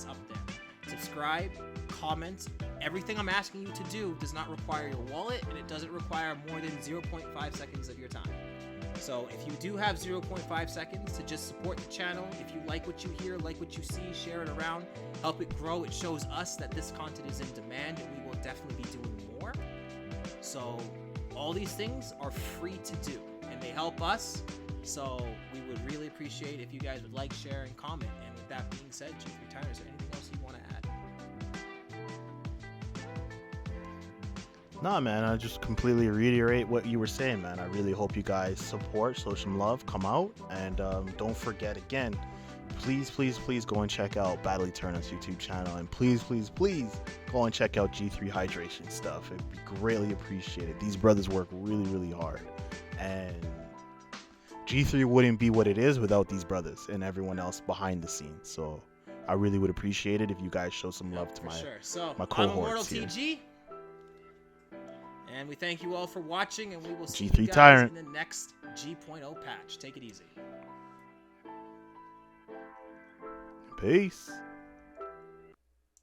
Speaker 1: up there. Subscribe, comment. Everything I'm asking you to do does not require your wallet, and it doesn't require more than 0.5 seconds of your time. So if you do have 0.5 seconds to just support the channel, if you like what you hear, like what you see, share it around, help it grow. It shows us that this content is in demand, and we will definitely be doing more. So all these things are free to do, and they help us. So we would really appreciate if you guys would like, share, and comment. And with that being said, G3 Tyler, is there anything else you want to add?
Speaker 2: Nah, man, I just completely reiterate what you were saying, man. I really hope you guys support, show some love, come out, and don't forget again, please go and check out Battle Eterna's YouTube channel, and please go and check out G3 Hydration stuff. It'd be greatly appreciated. These brothers work really hard, and G3 wouldn't be what it is without these brothers and everyone else behind the scenes. So I really would appreciate it if you guys show some love to my cohorts
Speaker 1: I'm Immortal
Speaker 2: here.
Speaker 1: TG, and we thank you all for watching, and we will see
Speaker 2: G3
Speaker 1: you guys
Speaker 2: Tyrant.
Speaker 1: in the next G.0 patch. Take it easy.
Speaker 2: Peace.